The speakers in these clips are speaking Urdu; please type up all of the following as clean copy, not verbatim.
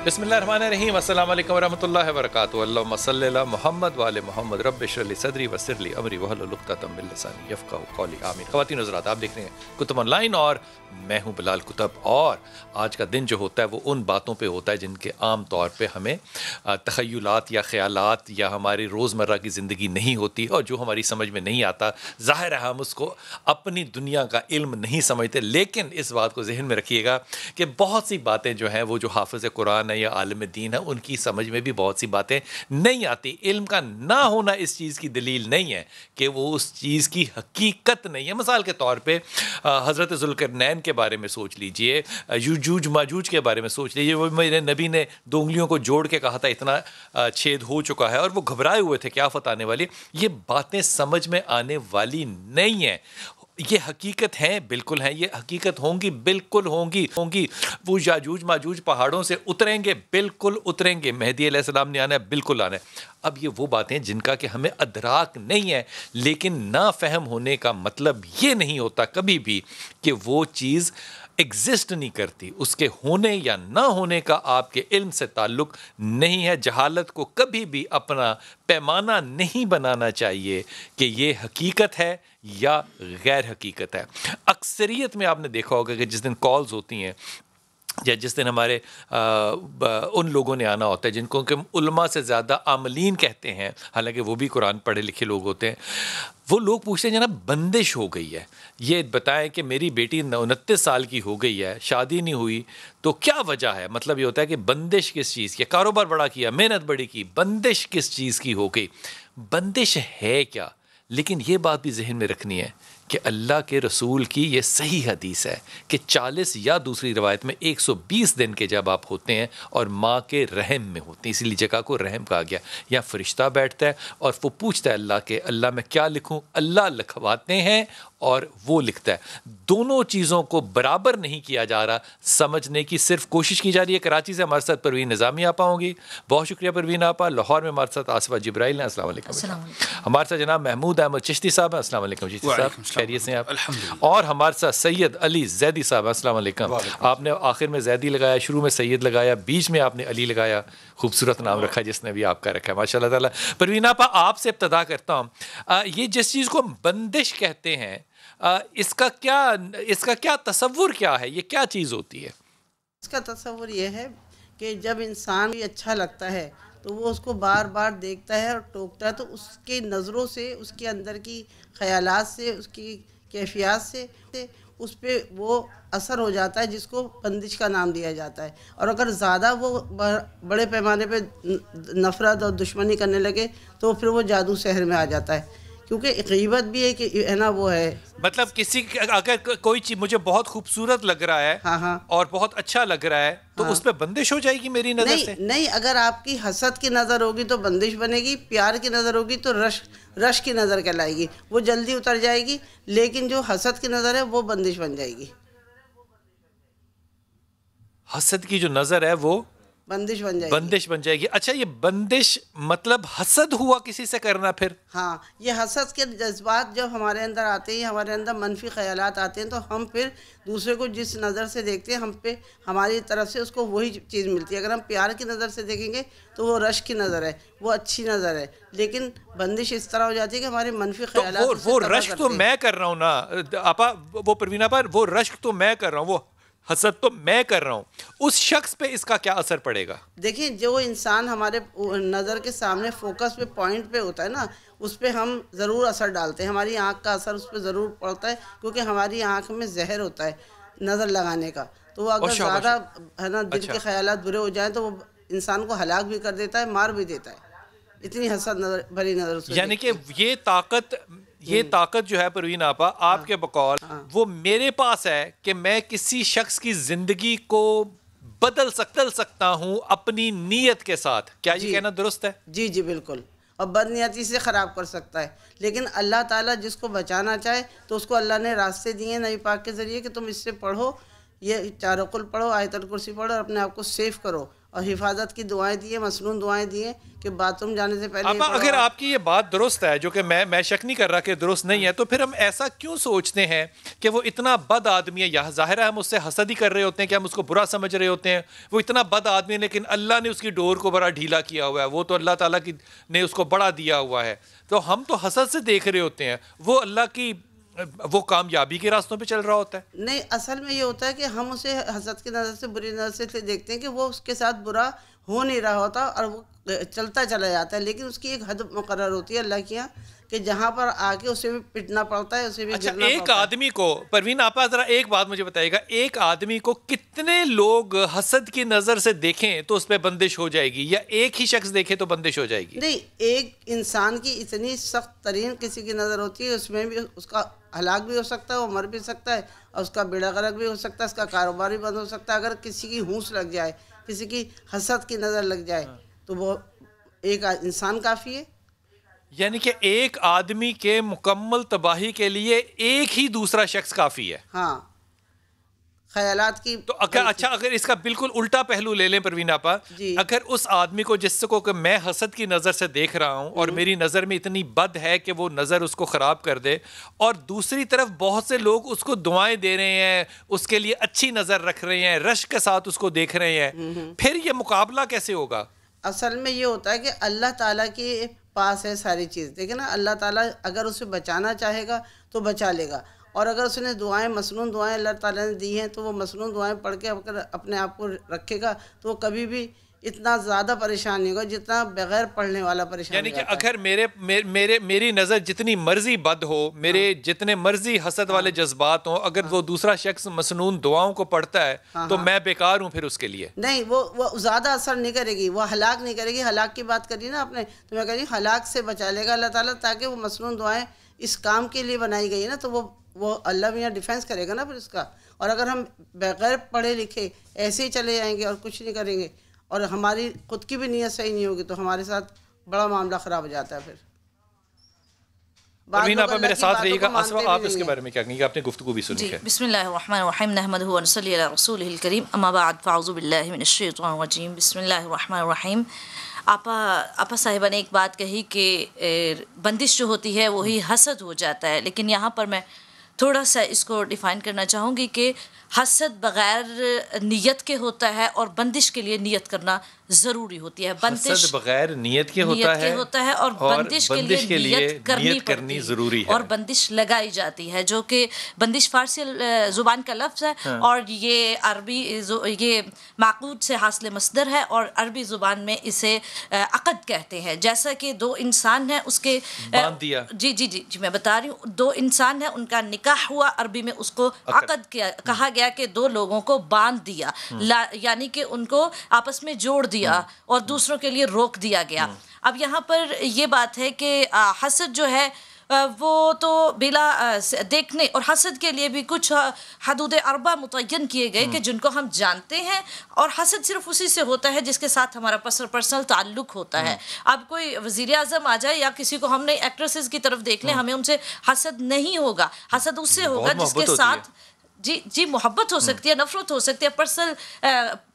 بسم اللہ الرحمن الرحیم، السلام علیکم ورحمۃ اللہ وبرکاتہ۔ اللہم صلی علی محمد وعلی محمد، رب اشرح لی صدری ویسر لی امری واحلل عقدۃ من لسانی یفقہوا قولی، آمین۔ خواتین و حضرات، آپ دیکھ رہے ہیں کتب آن لائن اور میں ہوں بلال کتب، اور آج کا دن جو ہوتا ہے وہ ان باتوں پہ ہوتا ہے جن کے عام طور پہ ہمیں تخیلات یا خیالات یا ہماری روزمرہ کی زندگی نہیں ہوتی، اور جو ہماری سمجھ میں نہیں آتا، ظاہر ہے ہم اس کو اپنی دنیا کا علم نہیں سمجھتے، لیکن اس بات کو ذہن میں رکھیے گا کہ بہت سی باتیں جو ہیں وہ جو حافظ قرآن ہے یا عالم دین ہے ان کی سمجھ میں بھی بہت سی باتیں نہیں آتی۔ علم کا نہ ہونا اس چیز کی دلیل نہیں ہے کہ وہ اس چیز کی حقیقت نہیں ہے۔ مثال کے طور پہ حضرت ذوالقرنین کے بارے میں سوچ لیجئے، یوجوج ماجوج کے بارے میں سوچ لیجئے، وہ میرے نبی نے دو انگلیوں کو جوڑ کے کہا تھا اتنا چھید ہو چکا ہے، اور وہ گھبرائے ہوئے تھے کیا آفت آنے والی۔ یہ باتیں سمجھ میں آنے والی نہیں ہیں، یہ حقیقت ہیں، بالکل ہیں، یہ حقیقت ہوں گی، بالکل ہوں گی۔ وہ یاجوج ماجوج پہاڑوں سے اتریں گے، بالکل اتریں گے، مہدی علیہ السلام نے آنا ہے، بالکل آنا ہے۔ اب یہ وہ باتیں جن کا کہ ہمیں ادراک نہیں ہے، لیکن نا فہم ہونے کا مطلب یہ نہیں ہوتا کبھی بھی کہ وہ چیز ایگزسٹ نہیں کرتی، اس کے ہونے یا نہ ہونے کا آپ کے علم سے تعلق نہیں ہے۔ جہالت کو کبھی بھی اپنا پیمانہ نہیں بنانا چاہیے کہ یہ حقیقت ہے یا غیر حقیقت ہے۔ اکثریت میں آپ نے دیکھا ہوگا کہ جس دن کالز ہوتی ہیں یا جس دن ہمارے ان لوگوں نے آنا ہوتا ہے جن کو کہ علماء سے زیادہ عاملین کہتے ہیں، حالانکہ وہ بھی قرآن پڑھے لکھے لوگ ہوتے ہیں، وہ لوگ پوچھتے ہیں جناب بندش ہو گئی ہے، یہ بتائیں کہ میری بیٹی 29 سال کی ہو گئی ہے، شادی نہیں ہوئی، تو کیا وجہ ہے؟ مطلب یہ ہوتا ہے کہ بندش کس چیز کی، کاروبار بڑا کیا، محنت بڑی کی، بندش کس چیز کی ہو گئی؟ بندش ہے کیا؟ لیکن یہ بات بھی ذہن میں رکھنی ہے کہ اللہ کے رسول کی یہ صحیح حدیث ہے کہ 40 یا دوسری روایت میں 120 دن کے جب آپ ہوتے ہیں اور ماں کے رحم میں ہوتے ہیں، اسی لیے جگہ کو رحم کہا گیا، یا فرشتہ بیٹھتا ہے اور وہ پوچھتا ہے اللہ کے، اللہ میں کیا لکھوں؟ اللہ لکھواتے ہیں اور وہ لکھتا ہے۔ دونوں چیزوں کو برابر نہیں کیا جا رہا، سمجھنے کی صرف کوشش کی جا رہی ہے۔ کراچی سے ہمارے ساتھ پروین نظامی آپا ہوں گی، بہت شکریہ پروین آپا۔ لاہور میں ہمارے ساتھ آصفہ جبرائیل ہیں، السلام علیکم۔ ہمارے ساتھ جناب محمود احمد چشتی صاحب ہیں، السلام علیکم چشتی صاحب، خیریت سے ہیں آپ؟ اور ہمارے ساتھ سید علی زیدی صاحب، السلام علیکم۔ آپ نے آخر میں زیدی لگایا، شروع میں سید لگایا، بیچ میں آپ نے علی لگایا، خوبصورت نام رکھا جس نے بھی آپ کا رکھا ہے، ماشاء اللہ تعالیٰ۔ پروین آپا آپ سے ابتدا کرتا ہوں، یہ جس چیز کو بندش کہتے ہیں اس کا کیا تصور کیا ہے؟ یہ کیا چیز ہوتی ہے؟ اس کا تصور یہ ہے کہ جب انسان بھی اچھا لگتا ہے تو وہ اس کو بار بار دیکھتا ہے اور ٹوکتا ہے، تو اس کی نظروں سے، اس کے اندر کی خیالات سے، اس کی کیفیات سے اس پہ وہ اثر ہو جاتا ہے، جس کو بندش کا نام دیا جاتا ہے۔ اور اگر زیادہ وہ بڑے پیمانے پہ نفرت اور دشمنی کرنے لگے تو پھر وہ جادو سحر میں آ جاتا ہے، کیونکہ غیبت بھی ہے کہ ہے نا، وہ ہے مطلب کسی اگر کوئی چیز مجھے بہت خوبصورت لگ رہا ہے ہاں اور بہت اچھا لگ رہا ہے تو اس پہ بندش ہو جائے گی میری نظر سے؟ نہیں، اگر آپ کی حسد کی نظر ہوگی تو بندش بنے گی، پیار کی نظر ہوگی تو رشک کی نظر کہلائے گی، وہ جلدی اتر جائے گی، لیکن جو حسد کی نظر ہے وہ بندش بن جائے گی۔ حسد کی جو نظر ہے وہ بندش بن جائے گی۔ اچھا، یہ بندش مطلب حسد ہوا کسی سے کرنا پھر؟ ہاں، یہ حسد کے جذبات جب ہمارے اندر آتے ہیں، ہمارے اندر منفی خیالات آتے ہیں، تو ہم پھر دوسرے کو جس نظر سے دیکھتے ہیں ہم پہ ہماری طرف سے اس کو وہی چیز ملتی ہے۔ اگر ہم پیار کی نظر سے دیکھیں گے تو وہ رشک کی نظر ہے، وہ اچھی نظر ہے، لیکن بندش اس طرح ہو جاتی ہے کہ ہمارے منفی خیالات وہ رشک تو میں کر رہا ہوں نا آپا، وہ پروین آپا، وہ رشک تو میں کر رہا ہوں، وہ حسد تو میں کر رہا ہوں، اس شخص پہ اس کا کیا اثر پڑے گا؟ دیکھیں، جو انسان ہمارے نظر کے سامنے فوکس پہ، پوائنٹ پہ ہوتا ہے نا، اس پہ ہم ضرور اثر ڈالتے ہیں، ہماری آنکھ کا اثر اس پہ ضرور پڑتا ہے، کیونکہ ہماری آنکھ میں زہر ہوتا ہے نظر لگانے کا، تو وہ اگر زیادہ ہے نا دل کے خیالات برے ہو جائیں تو وہ انسان کو ہلاک بھی کر دیتا ہے، مار بھی دیتا ہے، اتنی حسد بھری نظر سے۔ یعنی کہ یہ طاقت جو ہے پروین آپا آپ کے بقول وہ میرے پاس ہے کہ میں کسی شخص کی زندگی کو بدل سکتا ہوں اپنی نیت کے ساتھ، کیا یہ کہنا درست ہے؟ جی بالکل، اور بدنیتی سے خراب کر سکتا ہے، لیکن اللہ تعالیٰ جس کو بچانا چاہے تو اس کو اللہ نے راستے دیے نبی پاک کے ذریعے کہ تم اس سے پڑھو، یہ چاروں قل پڑھو، آیت الکرسی پڑھو اور اپنے آپ کو سیف کرو، اور حفاظت کی دعائیں دی ہیں، مسنون دعائیں دی ہیں کہ باتھ روم جانے سے پہلے ابا اگر آپ کی یہ بات درست ہے، جو کہ میں شک نہیں کر رہا کہ درست نہیں ہے، تو پھر ہم ایسا کیوں سوچتے ہیں کہ وہ اتنا بد آدمی ہے؟ یہاں ظاہر ہے ہم اس سے حسد ہی کر رہے ہوتے ہیں کہ ہم اس کو برا سمجھ رہے ہوتے ہیں، وہ اتنا بد آدمی ہے لیکن اللہ نے اس کی ڈور کو بڑا ڈھیلا کیا ہوا ہے، وہ تو اللہ تعالیٰ نے اس کو بڑا دیا ہوا ہے، تو ہم تو حسد سے دیکھ رہے ہوتے ہیں، وہ اللہ کی وہ کامیابی کے راستوں پہ چل رہا ہوتا ہے۔ نہیں، اصل میں یہ ہوتا ہے کہ ہم اسے حسد کی نظر سے، بری نظر سے دیکھتے ہیں کہ وہ اس کے ساتھ برا ہو نہیں رہا ہوتا اور وہ چلتا چلا جاتا ہے، لیکن اس کی ایک حد مقرر ہوتی ہے اللہ کی یہاں کہ جہاں پر آ کے اسے بھی پٹنا پڑتا ہے، اسے بھی اچھا، گرنا ایک پڑتا ہے۔ آدمی کو، پروین آپا ذرا ایک بات مجھے بتائیے گا، ایک آدمی کو کتنے لوگ حسد کی نظر سے دیکھیں تو اس پہ بندش ہو جائے گی، یا ایک ہی شخص دیکھے تو بندش ہو جائے گی؟ نہیں، ایک انسان کی اتنی سخت ترین کسی کی نظر ہوتی ہے، اس میں بھی اس کا ہلاک بھی ہو سکتا ہے، وہ مر بھی سکتا ہے، اور اس کا بیڑا غرق بھی ہو سکتا ہے، اس کا کاروبار بھی بند ہو سکتا ہے۔ اگر کسی کی ہونس لگ جائے، کسی کی حسد کی نظر لگ جائے تو وہ ایک انسان کافی ہے۔ یعنی کہ ایک آدمی کے مکمل تباہی کے لیے ایک ہی دوسرا شخص کافی ہے۔ ہاں، خیالات کی تو اچھا، اگر اس کا بالکل الٹا پہلو لے لیں پروین آپا، جی، اگر اس آدمی کو جس کو کہ میں حسد کی نظر سے دیکھ رہا ہوں اور میری نظر میں اتنی بد ہے کہ وہ نظر اس کو خراب کر دے، اور دوسری طرف بہت سے لوگ اس کو دعائیں دے رہے ہیں، اس کے لیے اچھی نظر رکھ رہے ہیں، رشک کے ساتھ اس کو دیکھ رہے ہیں، پھر یہ مقابلہ کیسے ہوگا؟ اصل میں یہ ہوتا ہے کہ اللہ تعالیٰ کے پاس ہے ساری چیز، دیکھیں نا، اللہ تعالیٰ اگر اسے بچانا چاہے گا تو بچا لے گا، اور اگر اس نے دعائیں، مسنون دعائیں اللہ تعالیٰ نے دی ہیں تو وہ مسنون دعائیں پڑھ کے اگر اپنے آپ کو رکھے گا تو وہ کبھی بھی اتنا زیادہ پریشان نہیں ہوگا جتنا بغیر پڑھنے والا پریشان یعنی ہو کہ جاتا ہے۔ اگر میری نظر جتنی مرضی بد ہو، میرے جتنے مرضی حسد والے جذبات ہوں، اگر وہ دوسرا شخص مسنون دعاؤں کو پڑھتا ہے تو میں بیکار ہوں پھر اس کے لیے؟ نہیں، وہ زیادہ اثر نہیں کرے گی، وہ ہلاک نہیں کرے گی۔ ہلاک کی بات کری نا آپ نے، تو میں کہہ رہی ہوں ہلاک سے بچا لے گا اللہ تعالیٰ، تاکہ وہ مسنون دعائیں اس کام کے لیے بنائی گئی ہے نا، تو وہ اللہ میاں ڈیفینس کرے گا نا پھر اس کا۔ اور اگر ہم بغیر پڑھے لکھے ایسے ہی چلے جائیں گے اور کچھ نہیں کریں گے اور ہماری خود کی بھی نیت صحیح نہیں ہوگی تو ہمارے ساتھ بڑا معاملہ خراب ہو جاتا ہے پھر۔ پروین آپا میرے ساتھ رہیے گا، اسوا آپ اس کے بارے میں کیا کہیں گے؟ آپ نے گفتگو بھی سنی ہے۔ بسم اللہ الرحمن الرحیم، نحمدہ و نصلی علی رسولہ الکریم، اما بعد فاعوذ باللہ من الشیطان الرجیم، بسم اللہ الرحمن الرحیم۔ آپا صاحبہ نے ایک بات کہی کہ بندش جو ہوتی ہے وہی حسد ہو جاتا ہے، لیکن یہاں پر میں تھوڑا سا اس کو ڈیفائن کرنا چاہوں گی کہ حسد بغیر نیت کے ہوتا ہے اور بندش کے لیے نیت کرنا ضروری ہوتی ہے۔ حسد بغیر نیت کے ہوتا ہے اور بندش کے لیے نیت کرنی ضروری ہے، اور بندش لگائی جاتی ہے، جو کہ بندش فارسی زبان کا لفظ ہے، اور یہ عربی یہ معقود سے حاصل مصدر ہے، اور عربی زبان میں اسے عقد کہتے ہیں۔ جیسا کہ دو انسان ہیں، اس کے باندھ دیا، جی میں بتا رہی ہوں، دو انسان ہیں، ان کا نکاح ہوا، عربی میں اس کو عقد کہا گیا کہ دو لوگوں کو باندھ دیا، یعنی کہ ان کو آپس میں جوڑ دیا اور دوسروں کے لیے روک دیا گیا۔ اب یہاں پر یہ بات ہے کہ حسد جو ہے وہ تو بلا دیکھنے، اور حسد کے لیے بھی کچھ حدود اربع متعین کیے گئے کہ جن کو ہم جانتے ہیں، اور حسد صرف اسی سے ہوتا ہے جس کے ساتھ ہمارا پرسنل تعلق ہوتا ہے۔ اب کوئی وزیر اعظم آ جائے یا کسی کو ہم نے ایکٹریسز کی طرف دیکھ لیں، ہمیں ان سے حسد نہیں ہوگا، حسد اس سے ہوگا جس کے ساتھ جی محبت ہو سکتی ہے، نفرت ہو سکتی ہے، پرسنل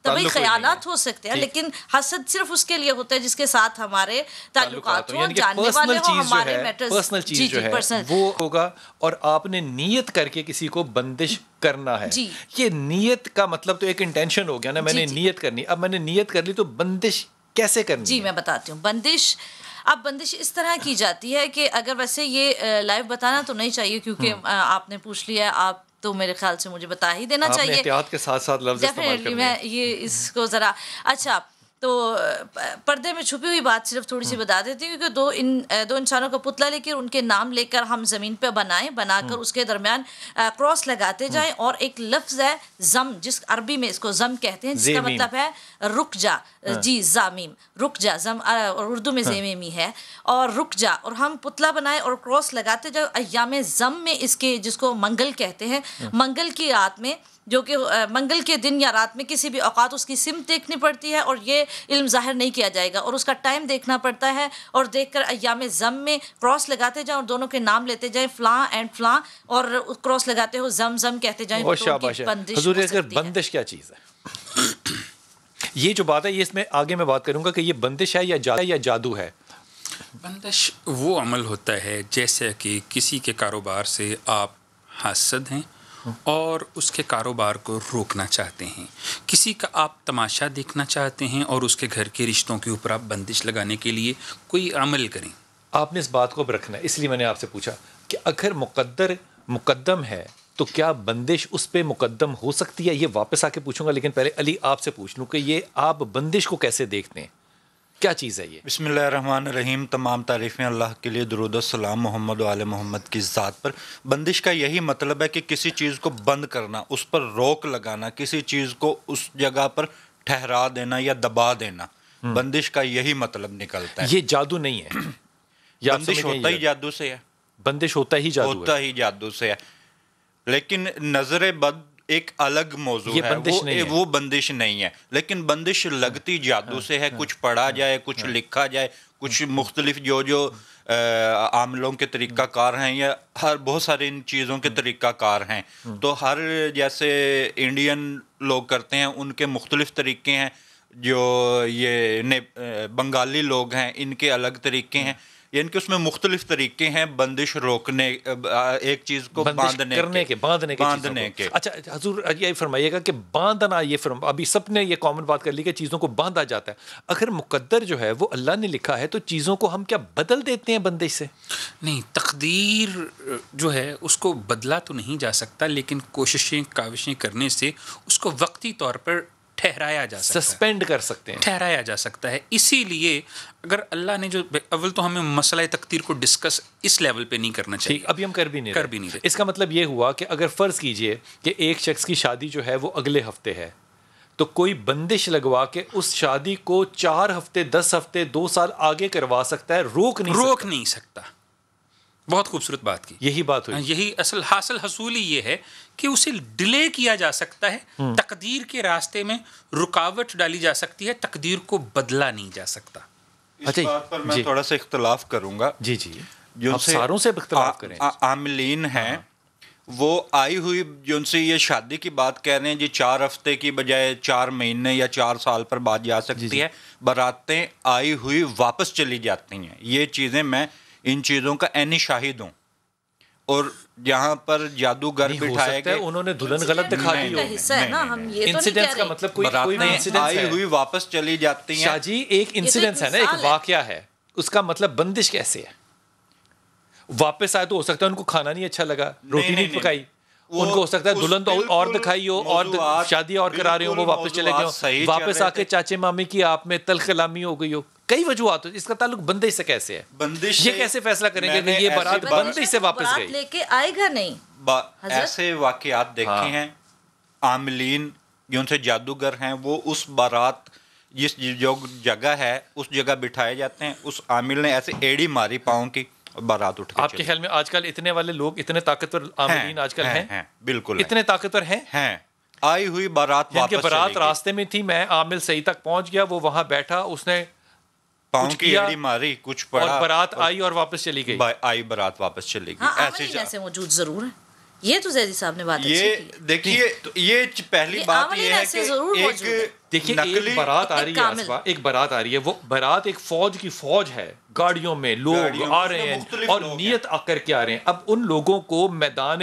طبعی خیالات ہو سکتے ہیں، لیکن حسد صرف اس کے لیے ہوتا ہے جس کے ساتھ ہمارے تعلقات ہوں، جاننے والے ہوں، ہمارے میٹرز، پرسنل چیز جو ہے وہ ہوگا، اور آپ نے نیت کر کے کسی کو بندش کرنا ہے۔ یہ نیت کا مطلب تو ایک انٹینشن ہو گیا نا، میں نے نیت کرنی، اب میں نے نیت کر لی تو بندش کیسے کرنی؟ جی میں بتاتی ہوں۔ بندش اس طرح کی جاتی ہے کہ اگر ویسے یہ لائیو بتانا تو نہیں چاہیے کیونکہ آپ نے پوچھ لیا، آپ تو میرے خیال سے مجھے بتا ہی دینا چاہیے، احتیاط کے ساتھ ساتھ لفظ استعمال کرنے ہیں۔ میں یہ اس کو ذرا اچھا تو پردے میں چھپی ہوئی بات صرف تھوڑی سی بتا دیتی ہوں کہ دو انسانوں کا پتلا لے کر ان کے نام لے کر ہم زمین پہ بنا کر اس کے درمیان کراس لگاتے جائیں، اور ایک لفظ ہے زم، جس عربی میں اس کو زم کہتے ہیں، جس کا مطلب ہے رک جا، جی زامیم، رک جا، زم اردو میں زیمیمی ہے، اور رک جا، اور ہم پتلا بنائے اور کراس لگاتے جائیں ایام زم میں، اس کے جس کو منگل کہتے ہیں، منگل کی رات میں، جو کہ منگل کے دن یا رات میں کسی بھی اوقات اس کی سمت دیکھنی پڑتی ہے، اور یہ علم ظاہر نہیں کیا جائے گا، اور اس کا ٹائم دیکھنا پڑتا ہے، اور دیکھ کر ایام زم میں کراس لگاتے جائیں اور دونوں کے نام لیتے جائیں، فلاں اینڈ فلاں، اور کراس لگاتے ہو زم زم کہتے جائیں۔ حضور، بندش کیا چیز ہے؟ یہ جو بات ہے یہ اس میں آگے میں بات کروں گا کہ یہ بندش ہے یا جادو ہے. بندش وہ عمل ہوتا ہے جیسے کہ کسی کے کاروبار سے آپ حاسد ہیں اور اس کے کاروبار کو روکنا چاہتے ہیں. کسی کا آپ تماشا دیکھنا چاہتے ہیں اور اس کے گھر کے رشتوں کے اوپر آپ بندش لگانے کے لیے کوئی عمل کریں. آپ نے اس بات کو رکھنا ہے، اس لیے میں نے آپ سے پوچھا کہ اگر مقدر مقدم ہے تو کیا بندش اس پہ مقدم ہو سکتی ہے. یہ واپس آ کے پوچھوں گا، لیکن پہلے علی آپ سے پوچھ لوں کہ یہ آپ بندش کو کیسے دیکھتے ہیں، کیا چیز ہے یہ؟ بسم اللہ الرحمن الرحیم. تمام تعریفیں اللہ کے لیے، درود و سلام محمد و آل محمد کی ذات پر. بندش کا یہی مطلب ہے کہ کسی چیز کو بند کرنا، اس پر روک لگانا، کسی چیز کو اس جگہ پر ٹھہرا دینا یا دبا دینا. بندش کا یہی مطلب نکلتا ہے. یہ جادو نہیں ہے. بندش ہوتا ہی جادو سے ہے. بندش ہوتا ہی جادو سے ہے. لیکن نظر بد ایک الگ موضوع ہے، وہ بندش نہیں ہے. لیکن بندش لگتی جادو سے ہے. کچھ پڑھا جائے، کچھ لکھا جائے، کچھ مختلف جو عاملوں کے طریقہ کار ہیں یا بہت سارے ان چیزوں کے طریقہ کار ہیں. تو ہر جیسے انڈین لوگ کرتے ہیں ان کے مختلف طریقے ہیں، جو یہ بنگالی لوگ ہیں ان کے الگ طریقے ہیں. یعنی کہ اس میں مختلف طریقے ہیں بندش روکنے، ایک چیز کو باندھنے کے. اچھا حضور یہ فرمائیے گا کہ باندھنا، یہ ابھی سب نے یہ کامن بات کر لی کہ چیزوں کو باندھا جاتا ہے. اگر مقدر جو ہے وہ اللہ نے لکھا ہے تو چیزوں کو ہم کیا بدل دیتے ہیں بندش سے؟ نہیں، تقدیر جو ہے اس کو بدلا تو نہیں جا سکتا، لیکن کوششیں کاوشیں کرنے سے اس کو وقتی طور پر ٹھہرایا جا سکتا ہے، سسپینڈ کر سکتے ہیں، ٹھہرایا جا سکتا ہے. اسی لیے اگر اللہ نے جو اول تو ہمیں مسئلہ تقدیر کو ڈسکس اس لیول پہ نہیں کرنا چاہیے. ابھی ہم کر بھی نہیں رہے. اس کا مطلب یہ ہوا کہ اگر فرض کیجئے کہ ایک شخص کی شادی جو ہے وہ اگلے ہفتے ہے، تو کوئی بندش لگوا کے اس شادی کو 4 ہفتے 10 ہفتے 2 سال آگے کروا سکتا ہے، روک نہیں سکتا. بہت خوبصورت بات کی. یہی بات ہوئی. یہی حاصل حصول ہی یہ ہے کہ اسے ڈیلے کیا جا سکتا ہے. تقدیر کے راستے میں رکاوٹ ڈالی جا سکتی ہے، تقدیر کو بدلا نہیں جا سکتا. اس بات پر میں تھوڑا سا اختلاف کروں گا. جی آپ ساروں سے اختلاف کریں. عاملین ہیں وہ آئی ہوئی جو ان سے یہ شادی کی بات کہہ رہے ہیں جی 4 ہفتے کی بجائے 4 مہینے یا 4 سال پر بات جا سکتی ہے. باراتیں آئی ہوئی واپس چلی جاتی ہیں. یہ چیزیں میں ان چیزوں کا عینی شاہد ہوں. اور جہاں پر جادوگر بٹھائے گئے، انہوں نے دلہن غلط دکھا دی ہو. انسیڈنس کا مطلب کوئی آئی ہوئی واپس چلی جاتی ہیں. شاہ جی ایک انسیڈنس ہے نا، ایک واقعہ ہے، اس کا مطلب بندش کیسے ہے؟ واپس آئے تو ہو سکتا ہے ان کو کھانا نہیں اچھا لگا، روٹی نہیں پکائی، ان کو ہو سکتا ہے دلہن تو اور دکھائی ہو اور شادی اور کرا رہے ہو، وہ واپس چلے گئے ہو، واپس آ کے چاچے مامی کی آپ میں تلخ کلامی ہو گئی ہو. کئی وجوہات. اس کا تعلق بندش سے کیسے ہے؟ بندش یہ کیسے فیصلہ کریں گے کہ یہ بارات بندش سے واپس گئی؟ لے کے آئے گا نہیں. ایسے واقعات دیکھے ہیں. عاملین جو ان سے جادوگر ہیں وہ اس بارات جس جو جگہ ہے اس جگہ بٹھائے جاتے ہیں. اس عامل نے ایسے ایڑی ماری پاؤں کی، بارات اٹھ کے. آپ کے خیال میں آج کل اتنے والے لوگ، اتنے طاقتور عاملین آج کل ہیں؟ بالکل اتنے طاقتور ہیں. آئی ہوئی بارات واپس چلی گئی. بارات راستے میں تھی، میں عامل صحیح تک پہنچ گیا، وہ وہاں بیٹھا، اس نے پاؤں کی ایڑی ماری، کچھ پڑا، اور بارات آئی اور واپس چلی گئی. آئی بارات واپس چلی گئی. ایسے موجود ضرور ہیں. یہ تو زیدی صاحب نے بات یہ دیکھیے، یہ پہلی بات یہ ہے کہ دیکھیے ایک بارات آ رہی ہے، ایک بارات آ رہی ہے، وہ بارات ایک فوج کی فوج ہے، گاڑیوں میں لوگ آ رہے ہیں اور نیت آ کر کے آ رہے ہیں. اب ان لوگوں کو میدان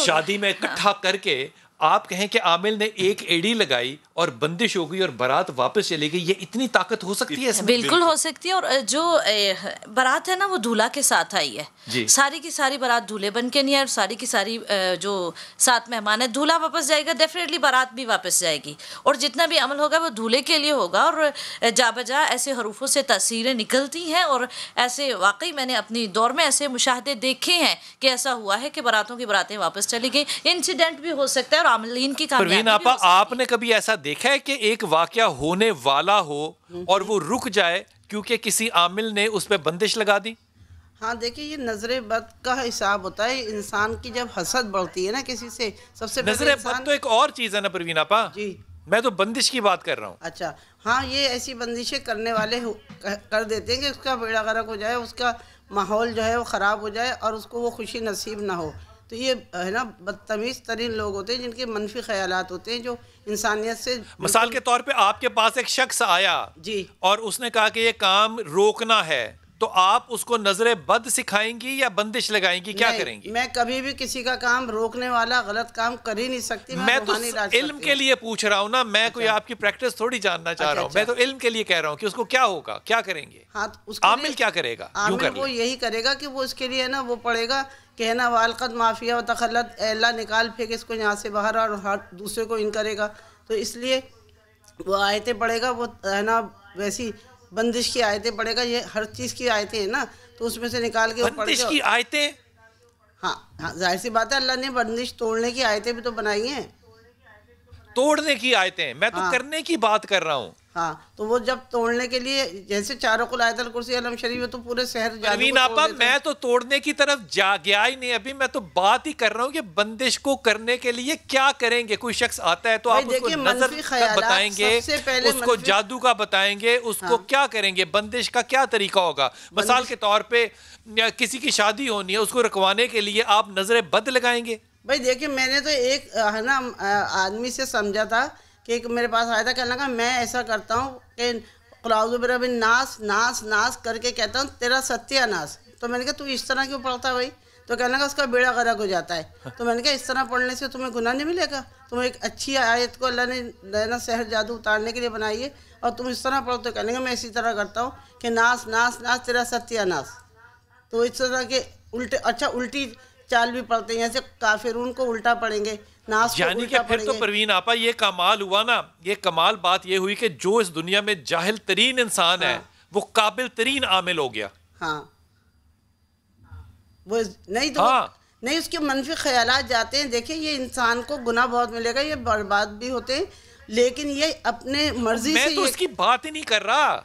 شادی میں اکٹھا کر کے آپ کہیں کہ عامل نے ایک ایڑی لگائی اور بندش ہو گئی اور بارات واپس چلی گئی، یہ اتنی طاقت ہو سکتی ہے؟ بالکل ہو سکتی ہے. اور جو بارات ہے نا وہ دولہا کے ساتھ آئی ہے. ساری کی ساری بارات دولہے بن کے نہیں ہے، اور ساری کی ساری جو 7 مہمان ہے، دولہا واپس جائے گا، ڈیفینیٹلی بارات بھی واپس جائے گی. اور جتنا بھی عمل ہوگا وہ دولہے کے لیے ہوگا. اور جا بجا ایسے حروفوں سے تاثیریں نکلتی ہیں، اور ایسے واقعی میں نے اپنی دور میں ایسے مشاہدے دیکھے ہیں کہ ایسا ہوا ہے کہ باراتوں کی باراتیں واپس چلی گئی. انسیڈنٹ بھی ہو سکتا ہے اور عاملین کی پروین آپا، آپ نے کبھی ایسا دیکھا ہے کہ ایک واقعہ ہونے والا ہو اور وہ رک جائے کیونکہ کسی عامل نے اس پہ بندش لگا دی؟ ہاں دیکھیے، یہ نظر بد کا حساب ہوتا ہے. انسان کی جب حسد بڑھتی ہے نا کسی سے، سب سے پہلے نظر بد تو ایک اور چیز ہے نا پروین آپا. جی میں تو بندش کی بات کر رہا ہوں. اچھا ہاں، یہ ایسی بندشیں کرنے والے کر دیتے ہیں کہ اس کا بیڑا غرق ہو جائے، اس کا ماحول جو ہے وہ خراب ہو جائے اور اس کو وہ خوشی نصیب نہ ہو. تو یہ ہے نا بدتمیز ترین لوگ ہوتے ہیں جن کے منفی خیالات ہوتے ہیں، جو انسانیت سے مثال کے طور پہ آپ کے پاس ایک شخص آیا جی اور اس نے کہا کہ یہ کام روکنا ہے، تو آپ اس کو نظر بد سکھائیں گی یا بندش لگائیں گی، کیا کریں گی؟ میں کبھی بھی کسی کا کام روکنے والا غلط کام کر ہی نہیں سکتی. میں تو علم کے لیے پوچھ رہا ہوں نا، میں کوئی آپ کی پریکٹس تھوڑی جاننا چاہ رہا ہوں، میں تو علم کے لیے کہہ رہا ہوں کہ اس کو کیا ہوگا، کیا کریں گے، عامل کیا کرے گا؟ عامل وہ یہی کرے گا کہ وہ اس کے لیے ہے نا وہ پڑھے گا کہ ہے نا والقد معافیہ و تخلت، اے اللہ نکال پھینک اس کو یہاں سے باہر، اور دوسرے کو ان کرے گا. تو اس لیے وہ آیتیں پڑھے گا، وہ ہے نا ویسی بندش کی آیتیں پڑھے گا. یہ ہر چیز کی آیتیں ہیں نا، تو اس میں سے نکال کے وہ پڑھے گا. بندش کی آیتیں؟ ہاں ظاہر سی بات ہے، اللہ نے بندش توڑنے کی آیتیں بھی تو بنائی ہیں. توڑنے کی آیتیں؟ میں تو کرنے کی بات کر رہا ہوں. ہاں تو وہ جب توڑنے کے لیے جیسے چاروں قل آیت الکرسی علم شریف، تو پورے شہر پروین آپا میں تو توڑنے کی طرف گیا ہی نہیں ابھی، میں تو بات ہی کر رہا ہوں کہ بندش کو کرنے کے لیے کیا کریں گے. کوئی شخص آتا ہے تو آپ اس کو نظر کا بتائیں گے، اس کو جادو کا بتائیں گے، اس کو کیا کریں گے، بندش کا کیا طریقہ ہوگا. مثال کے طور پہ کسی کی شادی ہونی ہے، اس کو رکوانے کے لیے آپ نظر بد لگائیں گے؟ بھائی دیکھیں میں نے تو ایک ہے نا آدمی سے سمجھا تھا کہ ایک میرے پاس آیا تھا، کہنے لگا میں ایسا کرتا ہوں کہ قل اعوذ برب الناس ناس ناس کر کے کہتا ہوں تیرا ستیہ ناس. تو میں نے کہا تو اس طرح کیوں پڑھتا ہے بھائی؟ تو کہنے لگا اس کا بیڑا غرق ہو جاتا ہے. تو میں نے کہا اس طرح پڑھنے سے تمہیں گناہ نہیں ملے گا؟ تمہیں ایک اچھی آیت کو اللہ نے نا سحر جادو اتارنے کے لیے بنائی ہے اور تم اس طرح پڑھو. تو کہنے گا میں اسی طرح کرتا ہوں کہ ناس ناس ناس تیرا ستیہ ناس. تو اس طرح کے الٹے الٹی چال بھی پڑھتے ہیں، جیسے کافرون کو الٹا پڑھیں گے، ناس کو یعنی کہ پھر تو پروین آپا یہ کمال ہوا نا، یہ کمال بات یہ ہوئی کہ جو اس دنیا میں جاہل ترین انسان ہے وہ قابل ترین عامل ہو گیا. ہاں وہ نہیں تو نہیں اس کے منفی خیالات جاتے ہیں. دیکھیں یہ انسان کو گناہ بہت ملے گا، یہ برباد بھی ہوتے ہیں، لیکن یہ اپنے مرضی سے. میں تو اس کی بات ہی نہیں کر رہا،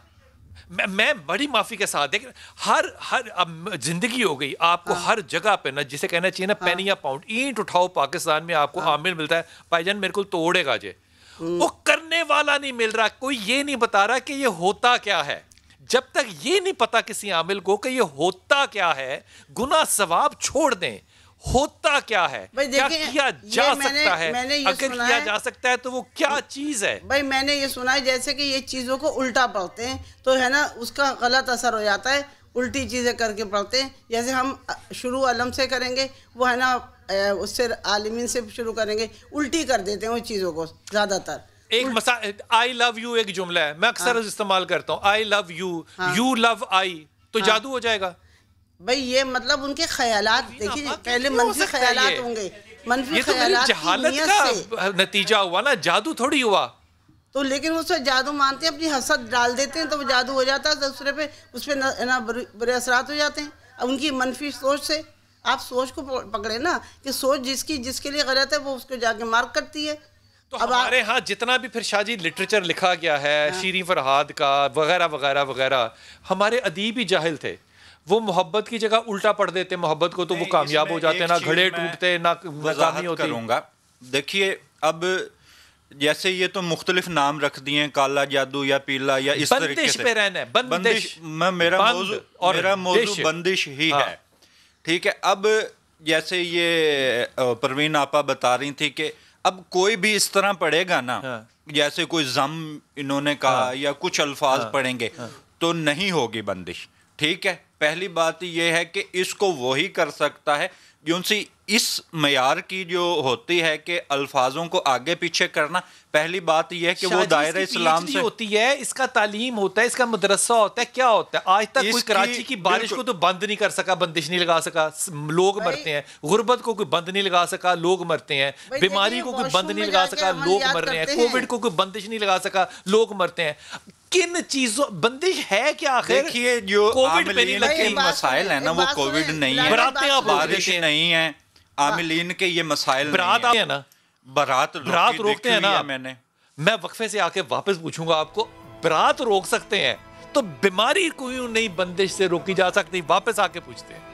میں بڑی معافی کے ساتھ دیکھ ہر اب زندگی ہو گئی آپ کو ہر جگہ پہ نا، جسے کہنا چاہیے نا پینی یا پاؤنڈ، اینٹ اٹھاؤ پاکستان میں آپ کو عامل ملتا ہے، بھائی جان میرے کو توڑے گا جے، وہ کرنے والا نہیں مل رہا. کوئی یہ نہیں بتا رہا کہ یہ ہوتا کیا ہے. جب تک یہ نہیں پتا کسی عامل کو کہ یہ ہوتا کیا ہے، گناہ ثواب چھوڑ دیں. ہوتا کیا ہے، کیا کیا جا سکتا ہے، اگر کیا جا سکتا ہے تو وہ کیا چیز ہے. بھائی میں نے یہ سنا ہے جیسے کہ یہ چیزوں کو الٹا پڑھتے ہیں تو ہے نا اس کا غلط اثر ہو جاتا ہے، الٹی چیزیں کر کے پڑھتے ہیں. جیسے ہم شروع علم سے کریں گے، وہ ہے نا اس سے عالمین سے شروع کریں گے، الٹی کر دیتے ہیں وہ چیزوں کو زیادہ تر. ایک آئی لو یو ایک جملہ ہے، میں اکثر استعمال کرتا ہوں، آئی لو یو، یو لو آئی، تو جادو ہو جائے گا. بھائی یہ مطلب ان کے خیالات دیکھیے، پہلے منفی خیالات ہوں گے، منفی خیالات جہالت کا نتیجہ ہوا نا، جادو تھوڑی ہوا. تو لیکن وہ سے جادو مانتے ہیں، اپنی حسد ڈال دیتے ہیں تو وہ جادو ہو جاتا ہے، دوسرے پہ اس پہ نا برے اثرات ہو جاتے ہیں. اب ان کی منفی سوچ سے آپ سوچ کو پکڑے نا کہ سوچ جس کے لیے غلط ہے وہ اس کو جا کے مارک کرتی ہے. تو ہمارے ہاں جتنا بھی پھر شاہ جی لٹریچر لکھا گیا ہے شیریں فرہاد کا وغیرہ وغیرہ وغیرہ، ہمارے ادیب ہی جاہل تھے، وہ محبت کی جگہ الٹا پڑھ دیتے محبت کو، تو وہ کامیاب ہو جاتے، نہ گھڑے ٹوٹتے نہ ناکامی ہوتی. کروں گا دیکھیے اب جیسے یہ تو مختلف نام رکھ دیے ہیں، کالا جادو یا پیلا یا اس طریقے سے، بندش پہ رہنا ہے، بندش. میرا موضوع بندش ہی ہے، ٹھیک ہے. اب جیسے یہ پروین آپا بتا رہی تھی کہ اب کوئی بھی اس طرح پڑھے گا نا، جیسے کوئی زم انہوں نے کہا یا کچھ الفاظ پڑھیں گے تو نہیں ہوگی بندش. ٹھیک ہے، پہلی بات یہ ہے کہ اس کو وہی کر سکتا ہے جو سی اس معیار کی جو ہوتی ہے کہ الفاظوں کو آگے پیچھے کرنا. پہلی بات یہ ہے کہ وہ دائرہ اسلام سے ہوتی ہے، اس کا تعلیم ہوتا ہے، اس کا مدرسہ ہوتا ہے، کیا ہوتا ہے. آج تک کوئی کراچی کی بارش کو تو بند نہیں کر سکا، بندش نہیں لگا سکا، لوگ مرتے ہیں. غربت کو کوئی بند نہیں لگا سکا، لوگ مرتے ہیں. بیماری کو کوئی بند نہیں لگا سکا، لوگ مر رہے ہیں. کووڈ کو کوئی بندش نہیں لگا سکا، لوگ مرتے ہیں. کن چیزوں بندش ہے کیا آخر؟ دیکھیے جو عاملین کے مسائل ہیں نا وہ کووڈ نہیں ہے، بارش نہیں ہے، عاملین کے یہ مسائل نہیں ہیں. برات روکتے ہیں نا، میں وقفے سے آ کے واپس پوچھوں گا آپ کو، برات روک سکتے ہیں تو بیماری کوئی نہیں بندش سے روکی جا سکتی؟ واپس آ کے پوچھتے ہیں.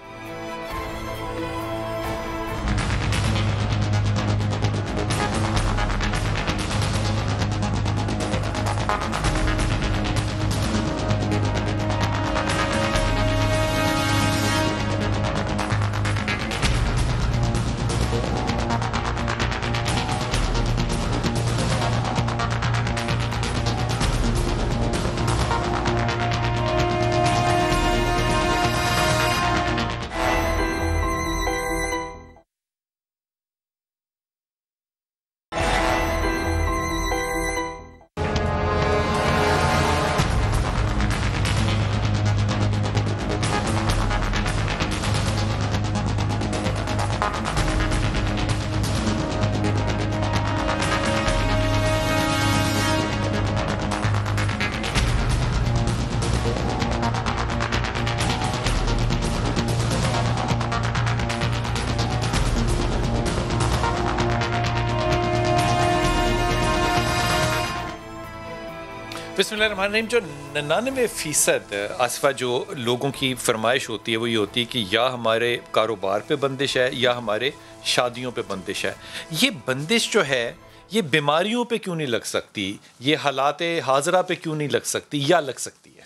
بسم اللہ الرحمن الرحیم. جو 99% آصفہ جو لوگوں کی فرمائش ہوتی ہے وہ یہ ہوتی ہے کہ یا ہمارے کاروبار پہ بندش ہے یا ہمارے شادیوں پہ بندش ہے. یہ بندش جو ہے یہ بیماریوں پہ کیوں نہیں لگ سکتی؟ یہ حالات حاضرہ پہ کیوں نہیں لگ سکتی یا لگ سکتی ہے؟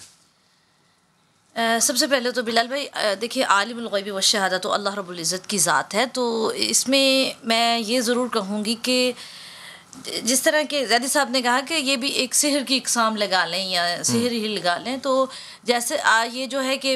سب سے پہلے تو بلال بھائی دیکھیے عالم الغیب والشہادہ تو اللہ رب العزت کی ذات ہے. تو اس میں یہ ضرور کہوں گی کہ جس طرح کہ زیدی صاحب نے کہا کہ یہ بھی ایک سحر کی اقسام لگا لیں یا سحر ہی لگا لیں. تو جیسے یہ جو ہے کہ